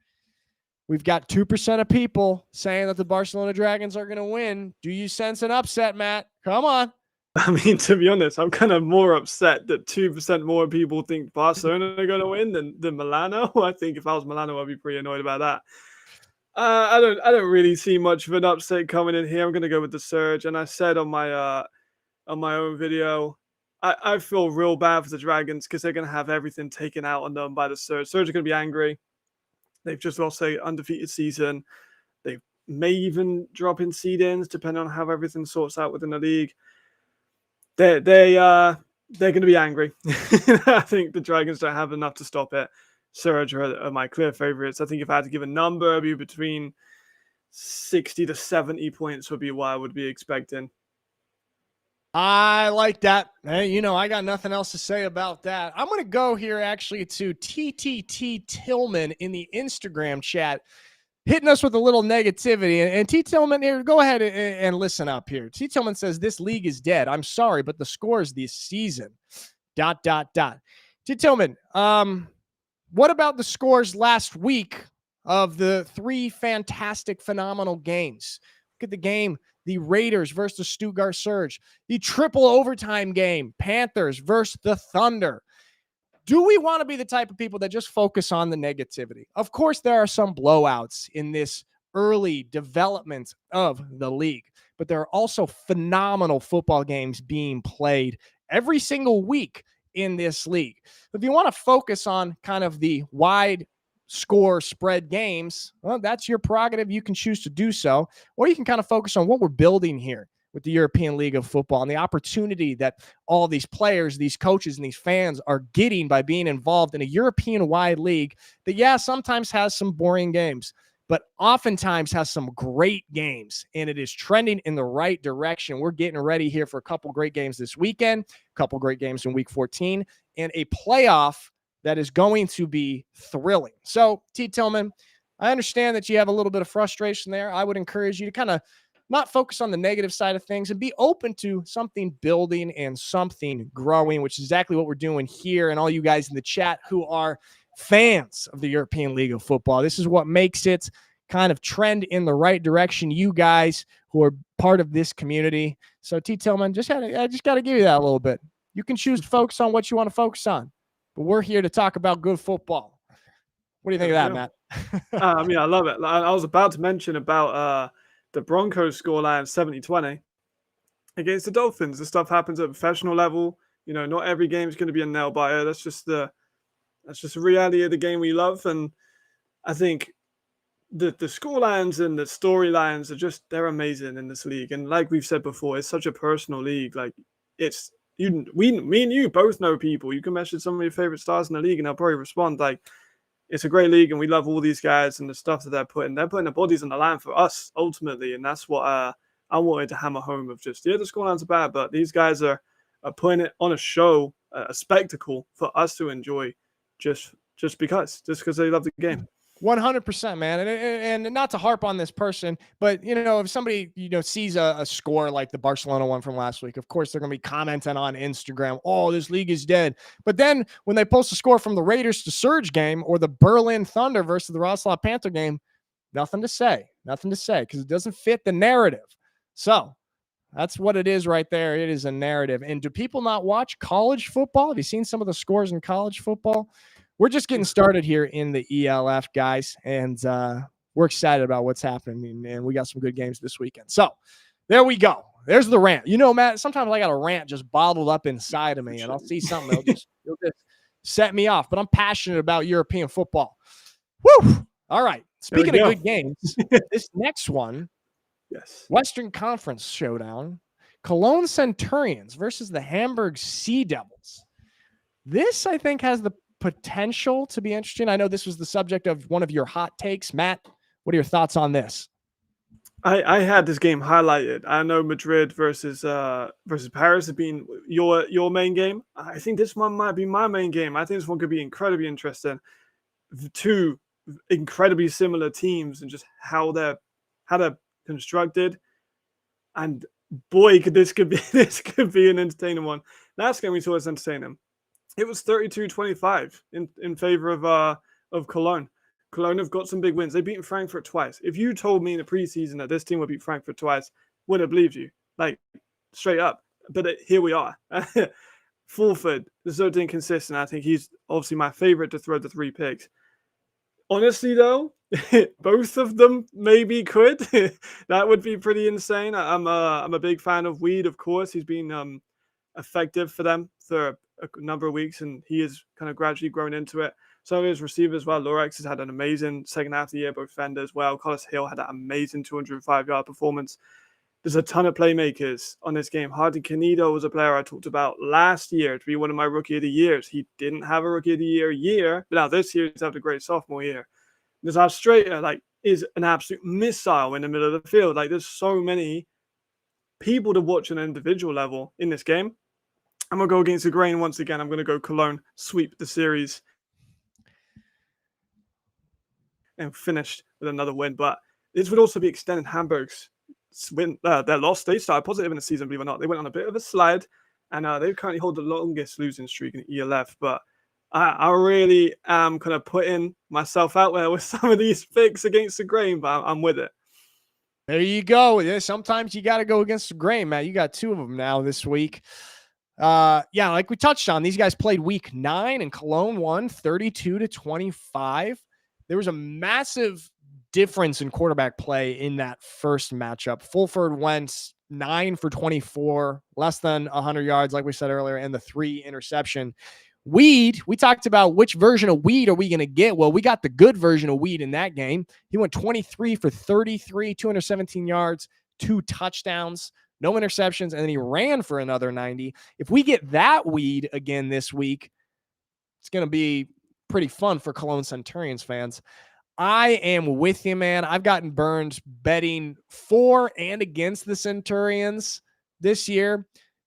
We've got 2% of people saying that the Barcelona Dragons are going to win. Do you sense an upset, Matt? Come on. I mean, to be honest, I'm kind of more upset that 2% more people think Barcelona are going to win than Milano. I think if I was Milano, I'd be pretty annoyed about that. I don't really see much of an upset coming in here. I'm going to go with the Surge. And I said on my own video, I feel real bad for the Dragons because they're going to have everything taken out on them by the Surge. Surge are going to be angry. They've just lost an undefeated season. They may even drop in seed-ins depending on how everything sorts out within the league. They're going to be angry. I think the Dragons don't have enough to stop it. Surge are my clear favorites. I think if I had to give a number, it'd be between 60 to 70 points would be what I would be expecting. I like that. Hey, I got nothing else to say about that. I'm going to go here actually to TTT Tillman in the Instagram chat, hitting us with a little negativity. And T. Tillman, here, go ahead and listen up here. T. Tillman says, this league is dead. I'm sorry, but the scores this season, ... T. Tillman, what about the scores last week of the 3 fantastic, phenomenal games? Look at the game. The Raiders versus the Stuttgart Surge. The triple overtime game, Panthers versus the Thunder. Do we want to be the type of people that just focus on the negativity? Of course, there are some blowouts in this early development of the league, but there are also phenomenal football games being played every single week in this league. If you want to focus on kind of the wide score spread games, well, that's your prerogative. You can choose to do so, or you can kind of focus on what we're building here with the European League of Football and the opportunity that all these players, these coaches, and these fans are getting by being involved in a European-wide league that, sometimes has some boring games, but oftentimes has some great games, and it is trending in the right direction. We're getting ready here for a couple great games this weekend, a couple great games in Week 14, and a playoff that is going to be thrilling. So, T. Tillman, I understand that you have a little bit of frustration there. I would encourage you to kind of not focus on the negative side of things and be open to something building and something growing, which is exactly what we're doing here. And all you guys in the chat who are fans of the European League of Football, this is what makes it kind of trend in the right direction. You guys who are part of this community. So, T. Tillman, I just got to give you that a little bit. You can choose to focus on what you want to focus on, but we're here to talk about good football. What do you think of that, Matt? I love it. I was about to mention about the Broncos scoreline 70-20 against the Dolphins. This stuff happens at a professional level. Not every game is going to be a nail biter. That's just the reality of the game we love. And I think the scorelines and the storylines they're amazing in this league. And like we've said before, it's such a personal league. Like me and you both know people. You can message some of your favorite stars in the league and they'll probably respond. Like, it's a great league and we love all these guys and the stuff that they're putting their bodies on the line for us ultimately. And that's what I wanted to hammer home of the scorelines are bad, but these guys are putting it on a show, a spectacle for us to enjoy just because they love the game. 100%, man. And not to harp on this person, but, if somebody, sees a score like the Barcelona one from last week, of course, they're going to be commenting on Instagram, oh, this league is dead. But then when they post a score from the Raiders to Surge game or the Berlin Thunder versus the Wrocław Panther game, nothing to say because it doesn't fit the narrative. So that's what it is right there. It is a narrative. And do people not watch college football? Have you seen some of the scores in college football? We're just getting started here in the ELF, guys, and we're excited about what's happening, and we got some good games this weekend. So there we go. There's the rant. Matt, sometimes I got a rant just bottled up inside of me, and I'll see something that'll just set me off. But I'm passionate about European football. Woo! All right. Speaking of good games, this next one, yes, Western Conference showdown, Cologne Centurions versus the Hamburg Sea Devils. This, I think, has the potential to be interesting. I know this was the subject of one of your hot takes. Matt, what are your thoughts on this? I had this game highlighted. I know Madrid versus Paris have been your main game. I think this one might be my main game. I think this one could be incredibly interesting. Two incredibly similar teams and just how they're constructed. And boy, this could be an entertaining one. Last game we saw was entertaining. It was 32-25 in favor of Cologne. Cologne have got some big wins. They've beaten Frankfurt twice. If you told me in the preseason that this team would beat Frankfurt twice, wouldn't have believed you, like straight up. But here we are. Fulford is so inconsistent. I think he's obviously my favorite to throw the 3 picks. Honestly, though, both of them maybe could. That would be pretty insane. I'm a big fan of Weed, of course. He's been effective for them for a number of weeks, and he is kind of gradually grown into it. Some of his receivers as well. Lorex has had an amazing second half of the year, both Fender as well. Collis Hill had that amazing 205-yard performance. There's a ton of playmakers on this game. Hardy Canedo was a player I talked about last year to be one of my Rookie of the Years. He didn't have a Rookie of the Year, but now this year he's had a great sophomore year. There's Strater, is an absolute missile in the middle of the field. There's so many people to watch on an individual level in this game. I'm going to go against the grain once again. I'm going to go Cologne, sweep the series, and finished with another win. But this would also be extending Hamburg's win. Their loss, they started positive in the season, believe it or not. They went on a bit of a slide, and they currently hold the longest losing streak in ELF. But I really am kind of putting myself out there with some of these picks against the grain, but I'm with it. There you go. Yeah, sometimes you got to go against the grain, Matt. You got 2 of them now this week. Like we touched on, these guys played week 9 and Cologne won 32-25. There was a massive difference in quarterback play in that first matchup. Fulford went 9 for 24, less than 100 yards, like we said earlier, and the 3 interception. Weed, we talked about which version of Weed are we going to get? Well, we got the good version of Weed in that game. He went 23 for 33, 217 yards, 2 touchdowns, no interceptions, and then he ran for another 90. If we get that Weed again this week, it's going to be pretty fun for Cologne Centurions fans. I am with you, man. I've gotten burned betting for and against the Centurions this year,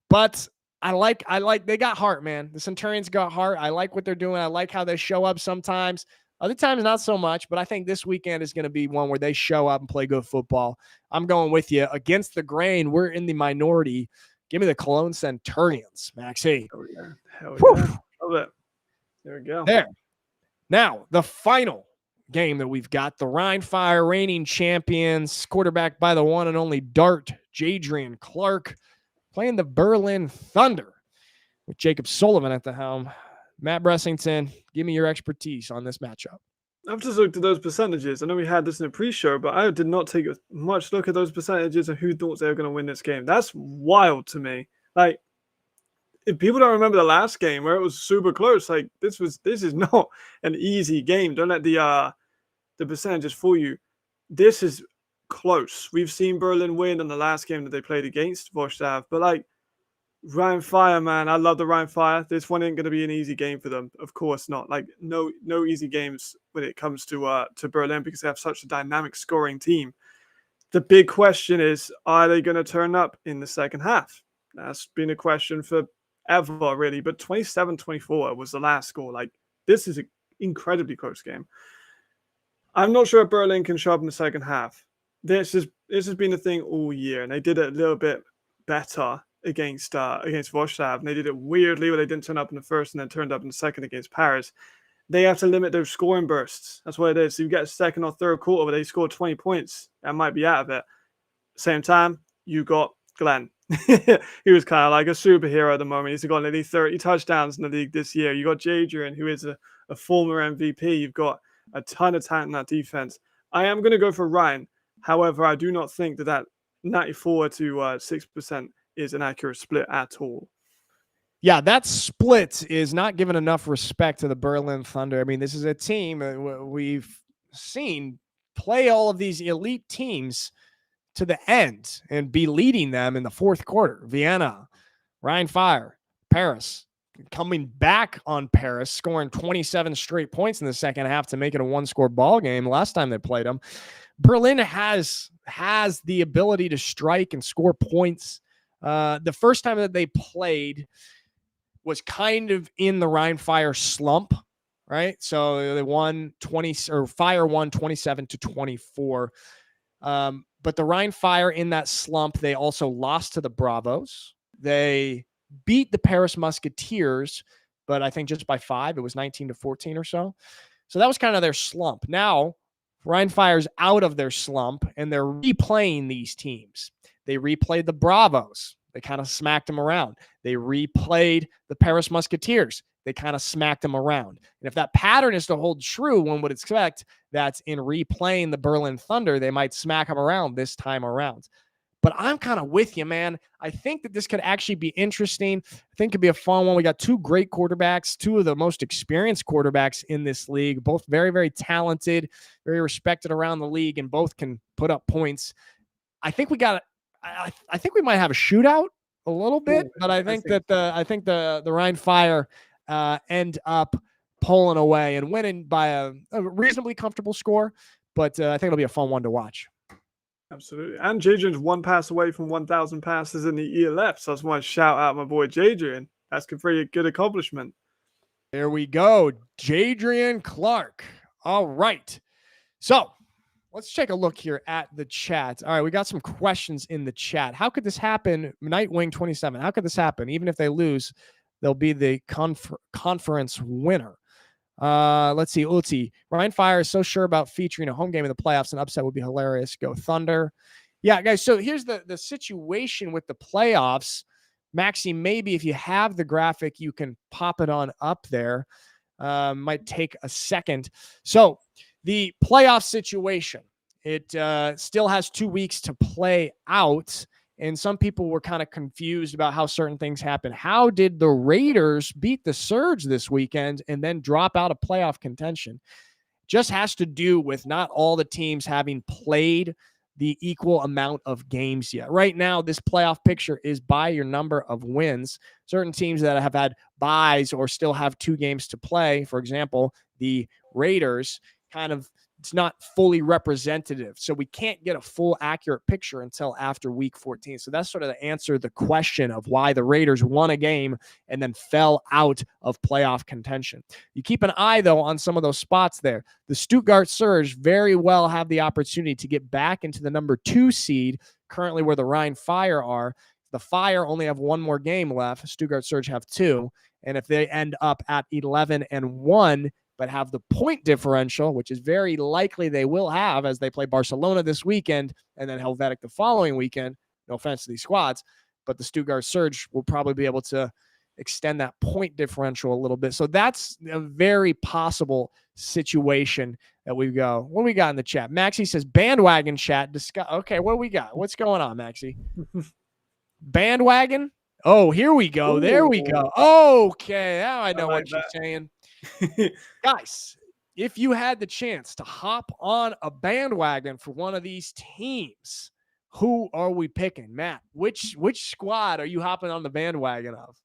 but I like they got heart, man. The Centurions got heart. I like what they're doing. I like how they show up sometimes. Other times, not so much, but I think this weekend is going to be one where they show up and play good football. I'm going with you. Against the grain, we're in the minority. Give me the Cologne Centurions, Maxie. Oh, yeah. Hell yeah. Love it. There we go. There. Now, the final game that we've got, the Rhine Fire reigning champions, quarterback by the one and only Dart, Jadrian Clark, playing the Berlin Thunder with Jacob Sullivan at the helm. Matt Bressington, give me your expertise on this matchup. I've just looked at those percentages. I know we had this in a pre-show, but I did not take much look at those percentages and who thought they were going to win this game. That's wild to me. If people don't remember the last game where it was super close, this is not an easy game. Don't let the percentages fool you. This is close. We've seen Berlin win in the last game that they played against Vorstav, but Rhine Fire, man, I love the Rhine Fire. This one ain't going to be an easy game for them. Of course not. No easy games when it comes to Berlin because they have such a dynamic scoring team. The big question is, are they going to turn up in the second half? That's been a question for ever, really. But 27-24 was the last score. This is an incredibly close game. I'm not sure if Berlin can show up in the second half. This has been the thing all year, and they did it a little bit better against Wrocław, and they did it weirdly where they didn't turn up in the first and then turned up in the second against Paris. They have to limit those scoring bursts. That's what it is. So you get a second or third quarter where they score 20 points, that might be out of it. Same time, you got Glenn. He was kind of like a superhero at the moment. He's got nearly 30 touchdowns in the league this year. You got Jadrian, who is a former MVP. You've got a ton of talent in that defense. I am going to go for Ryan. However, I do not think that 94 to 6% is an accurate split at all. Yeah, that split is not giving enough respect to the Berlin Thunder. I mean, this is a team we've seen play all of these elite teams to the end and be leading them in the fourth quarter. Vienna, Rhein Fire, Paris, coming back on Paris, scoring 27 straight points in the second half to make it a one-score ball game last time they played them. Berlin has the ability to strike and score points. The first time that they played was kind of in the Rhein Fire slump, right? So they won Fire won 27 to 24. But the Rhein Fire in that slump, they also lost to the Bravos. They beat the Paris Musketeers, but I think just by 5. It was 19 to 14 or so. So that was kind of their slump. Now, Rhein Fire's out of their slump, and they're replaying these teams. They replayed the Bravos. They kind of smacked them around. They replayed the Paris Musketeers. They kind of smacked them around. And if that pattern is to hold true, one would expect that in replaying the Berlin Thunder, they might smack them around this time around. But I'm kind of with you, man. I think that this could actually be interesting. I think it could be a fun one. We got 2 great quarterbacks, 2 of the most experienced quarterbacks in this league, both very, very talented, very respected around the league, and both can put up points. I think we might have a shootout a little bit, but I think the Rhein Fire end up pulling away and winning by a reasonably comfortable score. But I think it'll be a fun one to watch. Absolutely. And Jadrian's 1 pass away from 1,000 passes in the ELF. So I just want to shout out my boy Jadrian. That's a pretty good accomplishment. There we go. Jadrian Clark. All right. So let's take a look here at the chat. All right, we got some questions in the chat. How could this happen? Nightwing 27. How could this happen? Even if they lose, they'll be the conference winner. Let's see. Uzi. Rhein Fire is so sure about featuring a home game in the playoffs. An upset would be hilarious. Go Thunder. Yeah, guys. So here's the situation with the playoffs. Maxi, maybe if you have the graphic, you can pop it on up there. Might take a second. So the playoff situation, it still has 2 weeks to play out. And some people were kind of confused about how certain things happen. How did the Raiders beat the Surge this weekend and then drop out of playoff contention? Just has to do with not all the teams having played the equal amount of games yet. Right now, this playoff picture is by your number of wins. Certain teams that have had byes or still have 2 games to play, for example, the Raiders, it's not fully representative. So we can't get a full accurate picture until after week 14. So that's sort of the answer, the question of why the Raiders won a game and then fell out of playoff contention. You keep an eye, though, on some of those spots there. The Stuttgart Surge very well have the opportunity to get back into the number 2 seed, currently where the Rhein Fire are. The Fire only have 1 more game left. Stuttgart Surge have 2. And if they end up at 11-1, but have the point differential, which is very likely they will have as they play Barcelona this weekend and then Helvetic the following weekend. No offense to these squads, but the Stuttgart Surge will probably be able to extend that point differential a little bit. So that's a very possible situation that we go. What do we got in the chat? Maxie says bandwagon chat. Okay, what do we got? What's going on, Maxie? Bandwagon? Oh, here we go. Ooh. There we go. Okay, now I know what you're saying. Guys, if you had the chance to hop on a bandwagon for one of these teams, who are we picking? Matt, which squad are you hopping on the bandwagon of?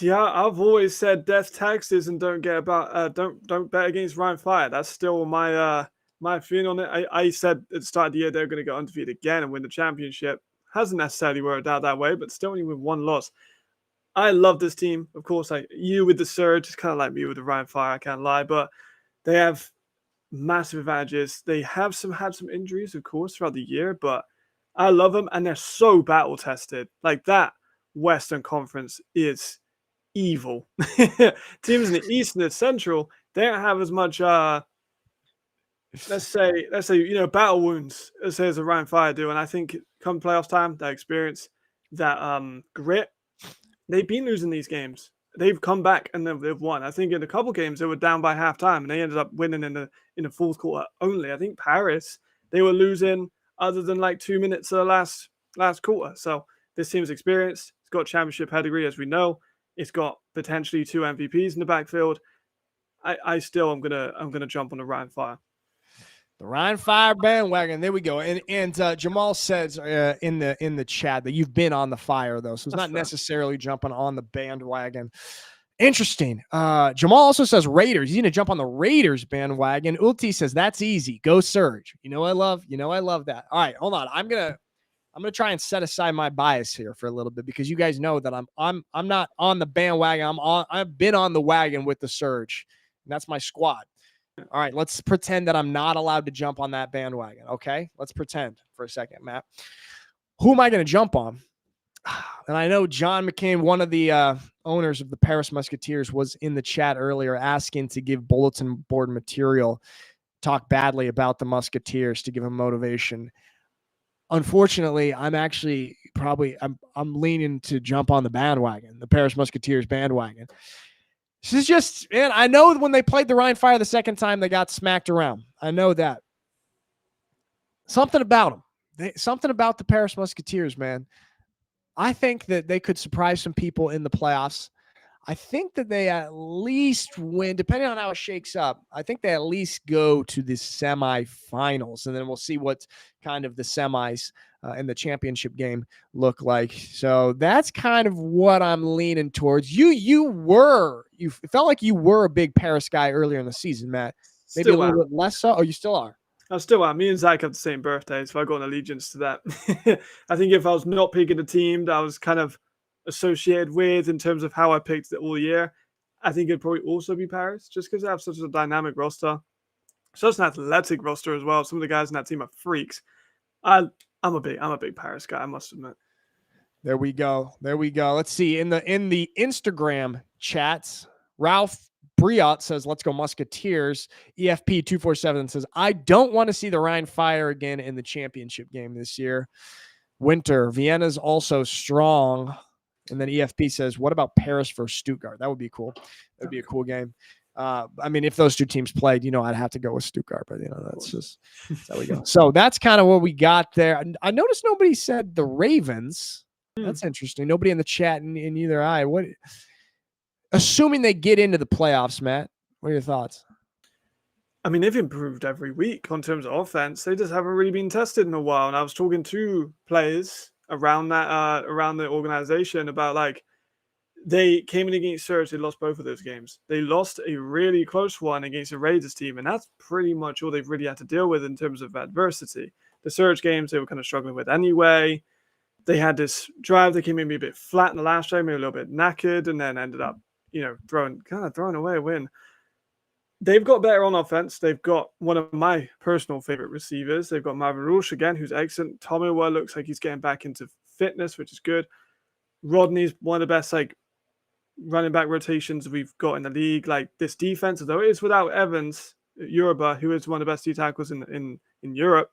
Yeah, I've always said death taxes and don't bet against Rhein Fire. That's still my feeling on it. I said at the start of the year they're going to go undefeated again and win the championship. Hasn't necessarily worked out that way, but still only with 1 loss. I love this team. Of course, you with the Surge, it's kind of like me with the Rhein Fire, I can't lie, but they have massive advantages. They have had some injuries, of course, throughout the year, but I love them, and they're so battle tested. Like that Western Conference is evil. Teams in the East and the Central, they don't have as much let's say battle wounds as the Ryan Fire do. And I think come playoff time, that experience, that grit, they've been losing these games. They've come back and they've won. I think in a couple games they were down by halftime and they ended up winning in the fourth quarter only. I think Paris, they were losing other than like 2 minutes of the last quarter. So this team's experienced. It's got championship pedigree, as we know. It's got potentially 2 MVPs in the backfield. I still am gonna jump on the Ryan Fire. The Ryan Fire bandwagon. There we go. And Jamal says in the chat that you've been on the Fire though, so it's not necessarily jumping on the bandwagon. Interesting. Jamal also says Raiders. He's gonna jump on the Raiders bandwagon. Ulti says that's easy. Go Surge. I love that. All right, hold on. I'm gonna try and set aside my bias here for a little bit because you guys know that I'm not on the bandwagon. I've been on the wagon with the Surge, and that's my squad. All right, let's pretend that I'm not allowed to jump on that bandwagon, okay? Let's pretend for a second, Matt. Who am I going to jump on? And I know John McCain, one of the owners of the Paris Musketeers, was in the chat earlier asking to give bulletin board material, talk badly about the Musketeers to give him motivation. Unfortunately, I'm actually I'm leaning to jump on the bandwagon, the Paris Musketeers bandwagon. This is just, man, I know when they played the Ryan Fire the second time, they got smacked around. I know that. Something about them. Something about the Paris Musketeers, man. I think that they could surprise some people in the playoffs. I think that they at least win, depending on how it shakes up. I think they at least go to the semifinals, and then we'll see what kind of the semis in the championship game look like. So that's kind of what I'm leaning towards. You felt like you were a big Paris guy earlier in the season, Matt. Maybe still a little bit less so. Oh, you still are. I still am. Me and Zach have the same birthday, so I got an allegiance to that. I think if I was not picking a team that I was kind of associated with in terms of how I picked it all year, I think it'd probably also be Paris, just because they have such a dynamic roster, such an athletic roster as well. Some of the guys in that team are freaks. I'm a big Paris guy, I must admit. There we go. Let's see. In the Instagram chats, Ralph Briot says, let's go Musketeers. EFP247 says, I don't want to see the Rhine Fire again in the championship game this year. Winter, Vienna's also strong. And then EFP says, what about Paris versus Stuttgart? That would be cool. That would be a cool game. I mean, if those two teams played, I'd have to go with Stuttgart, but that's how we go. So that's kind of what we got there. I noticed nobody said the Ravens. That's interesting. Nobody in the chat in either eye. Assuming they get into the playoffs, Matt, what are your thoughts? I mean, they've improved every week on terms of offense. They just haven't really been tested in a while. And I was talking to players around the organization about like, they came in against Surge. They lost both of those games. They lost a really close one against a Raiders team, and that's pretty much all they've really had to deal with in terms of adversity. The Surge games they were kind of struggling with anyway. They had this drive. They came in a bit flat in the last drive, maybe a little bit knackered, and then ended up, throwing away a win. They've got better on offense. They've got one of my personal favorite receivers. They've got Marvin Rush again, who's excellent. Tomiwa looks like he's getting back into fitness, which is good. Rodney's one of the best running back rotations we've got in the league. Like this defense, although it is without Evans, Yoruba, who is one of the best D tackles in Europe,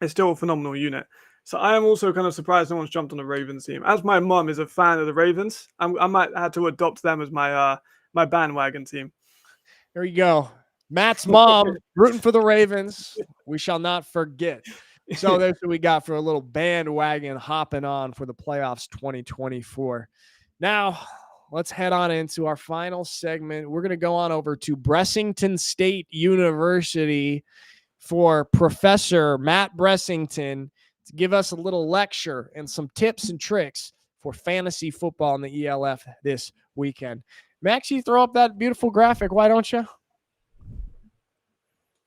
it's still a phenomenal unit. So I am also kind of surprised no one's jumped on the Ravens team. As my mom is a fan of the Ravens, I might have to adopt them as my my bandwagon team. There you go. Matt's mom rooting for the Ravens. We shall not forget. So that's what we got for a little bandwagon hopping on for the playoffs 2024. Now, let's head on into our final segment. We're going to go on over to Bressington State University for Professor Matt Bressington to give us a little lecture and some tips and tricks for fantasy football in the ELF this weekend. Max, you throw up that beautiful graphic. Why don't you?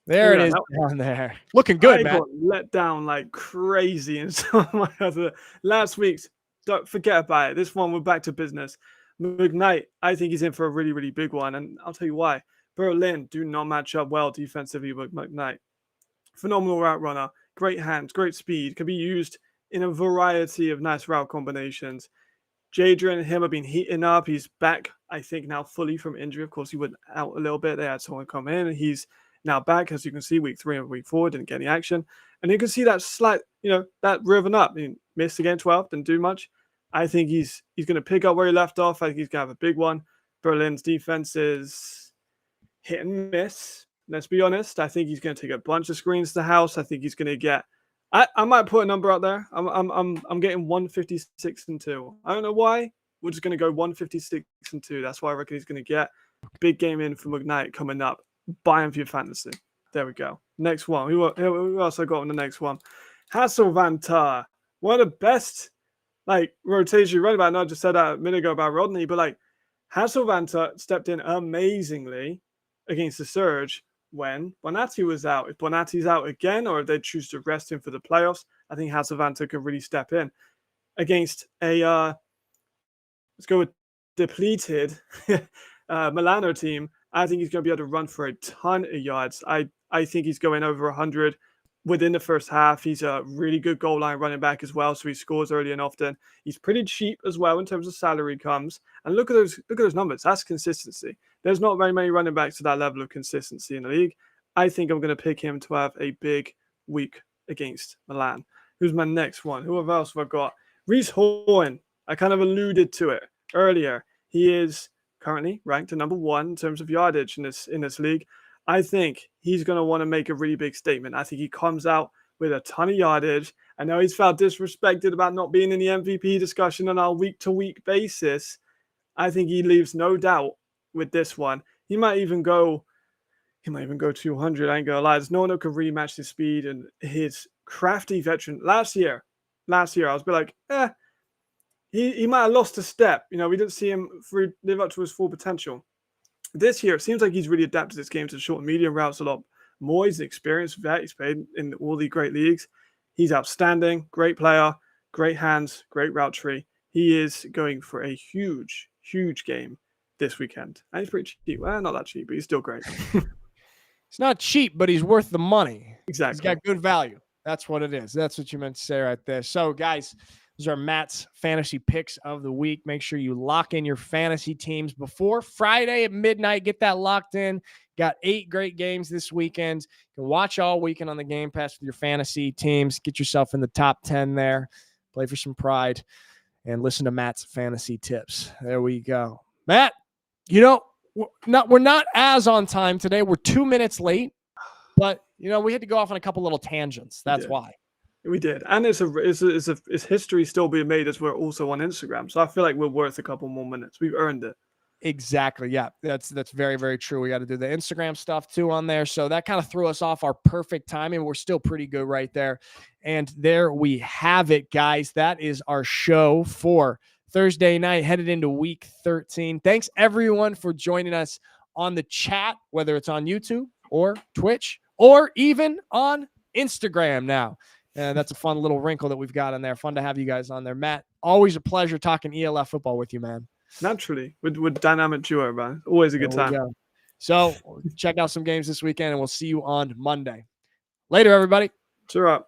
There it is down there. Looking good, man. I got let down like crazy in some of my other last week's. Don't forget about it. This one, we're back to business. McKnight, I think he's in for a really, really big one. And I'll tell you why. Berlin do not match up well defensively with McKnight. Phenomenal route runner, great hands, great speed, can be used in a variety of nice route combinations. Jadrian and him have been heating up. He's back, I think, now fully from injury. Of course, he went out a little bit. They had someone come in, and he's now back, as you can see, week 3 and week 4, didn't get any action. And you can see that slight, that rhythm up. He missed again 12, didn't do much. I think he's going to pick up where he left off. I think he's going to have a big one. Berlin's defense is hit and miss. Let's be honest. I think he's going to take a bunch of screens to the house. I think he's going to get. I might put a number out there. I'm getting 156-2. I don't know why. We're just going to go 156-2. That's why I reckon he's going to get. Big game in for McKnight coming up. Buy him for your fantasy. There we go. Next one. Who else I got on the next one? Hasselvanter. One of the best rotation running back. I know I just said that a minute ago about Rodney, but Hasselvanter stepped in amazingly against the Surge when Bonatti was out. If Bonatti's out again, or if they choose to rest him for the playoffs, I think Hasselvanter could really step in against a let's go with depleted Milano team. I think he's going to be able to run for a ton of yards. I think he's going over 100 within the first half. He's a really good goal line running back as well, so he scores early and often. He's pretty cheap as well in terms of salary comes. And look at those numbers. That's consistency. There's not very many running backs to that level of consistency in the league. I think I'm going to pick him to have a big week against Milan. Who's my next one? Who else have I got? Reese Horn. I kind of alluded to it earlier. He is currently ranked at number 1 in terms of yardage in this league. I think he's going to want to make a really big statement. I think he comes out with a ton of yardage. I know he's felt disrespected about not being in the MVP discussion on our week-to-week basis. I think he leaves no doubt with this one. He might even go 200. I ain't gonna lie. There's no one who can really match his speed and his crafty veteran. Last year, I was like, he might have lost a step. We didn't see him live up to his full potential. This year, it seems like he's really adapted his game to short and medium routes a lot more. He's an experienced vet. He's played in all the great leagues. He's outstanding, great player, great hands, great route tree. He is going for a huge, huge game this weekend. And he's pretty cheap. Well, not that cheap, but he's still great. It's not cheap, but he's worth the money. Exactly. He's got good value. That's what it is. That's what you meant to say right there. So, guys, those are Matt's fantasy picks of the week. Make sure you lock in your fantasy teams before Friday at midnight. Get that locked in. Got 8 great games this weekend. You can watch all weekend on the Game Pass with your fantasy teams. Get yourself in the top 10 there. Play for some pride and listen to Matt's fantasy tips. There we go. Matt, we're not as on time today. We're 2 minutes late, but we had to go off on a couple little tangents. That's why. We did, and it's history still being made as we're also on Instagram. So I feel like we're worth a couple more minutes. We've earned it. Exactly. Yeah, that's very, very true. We got to do the Instagram stuff too on there. So that kind of threw us off our perfect timing. We're still pretty good right there. And there we have it, guys. That is our show for Thursday night, headed into week 13. Thanks everyone for joining us on the chat, whether it's on YouTube or Twitch or even on Instagram now. And that's a fun little wrinkle that we've got in there. Fun to have you guys on there. Matt, always a pleasure talking ELF football with you, man. Naturally, with dynamic duo, man. Always a good time. So check out some games this weekend, and we'll see you on Monday. Later, everybody. Cheer up.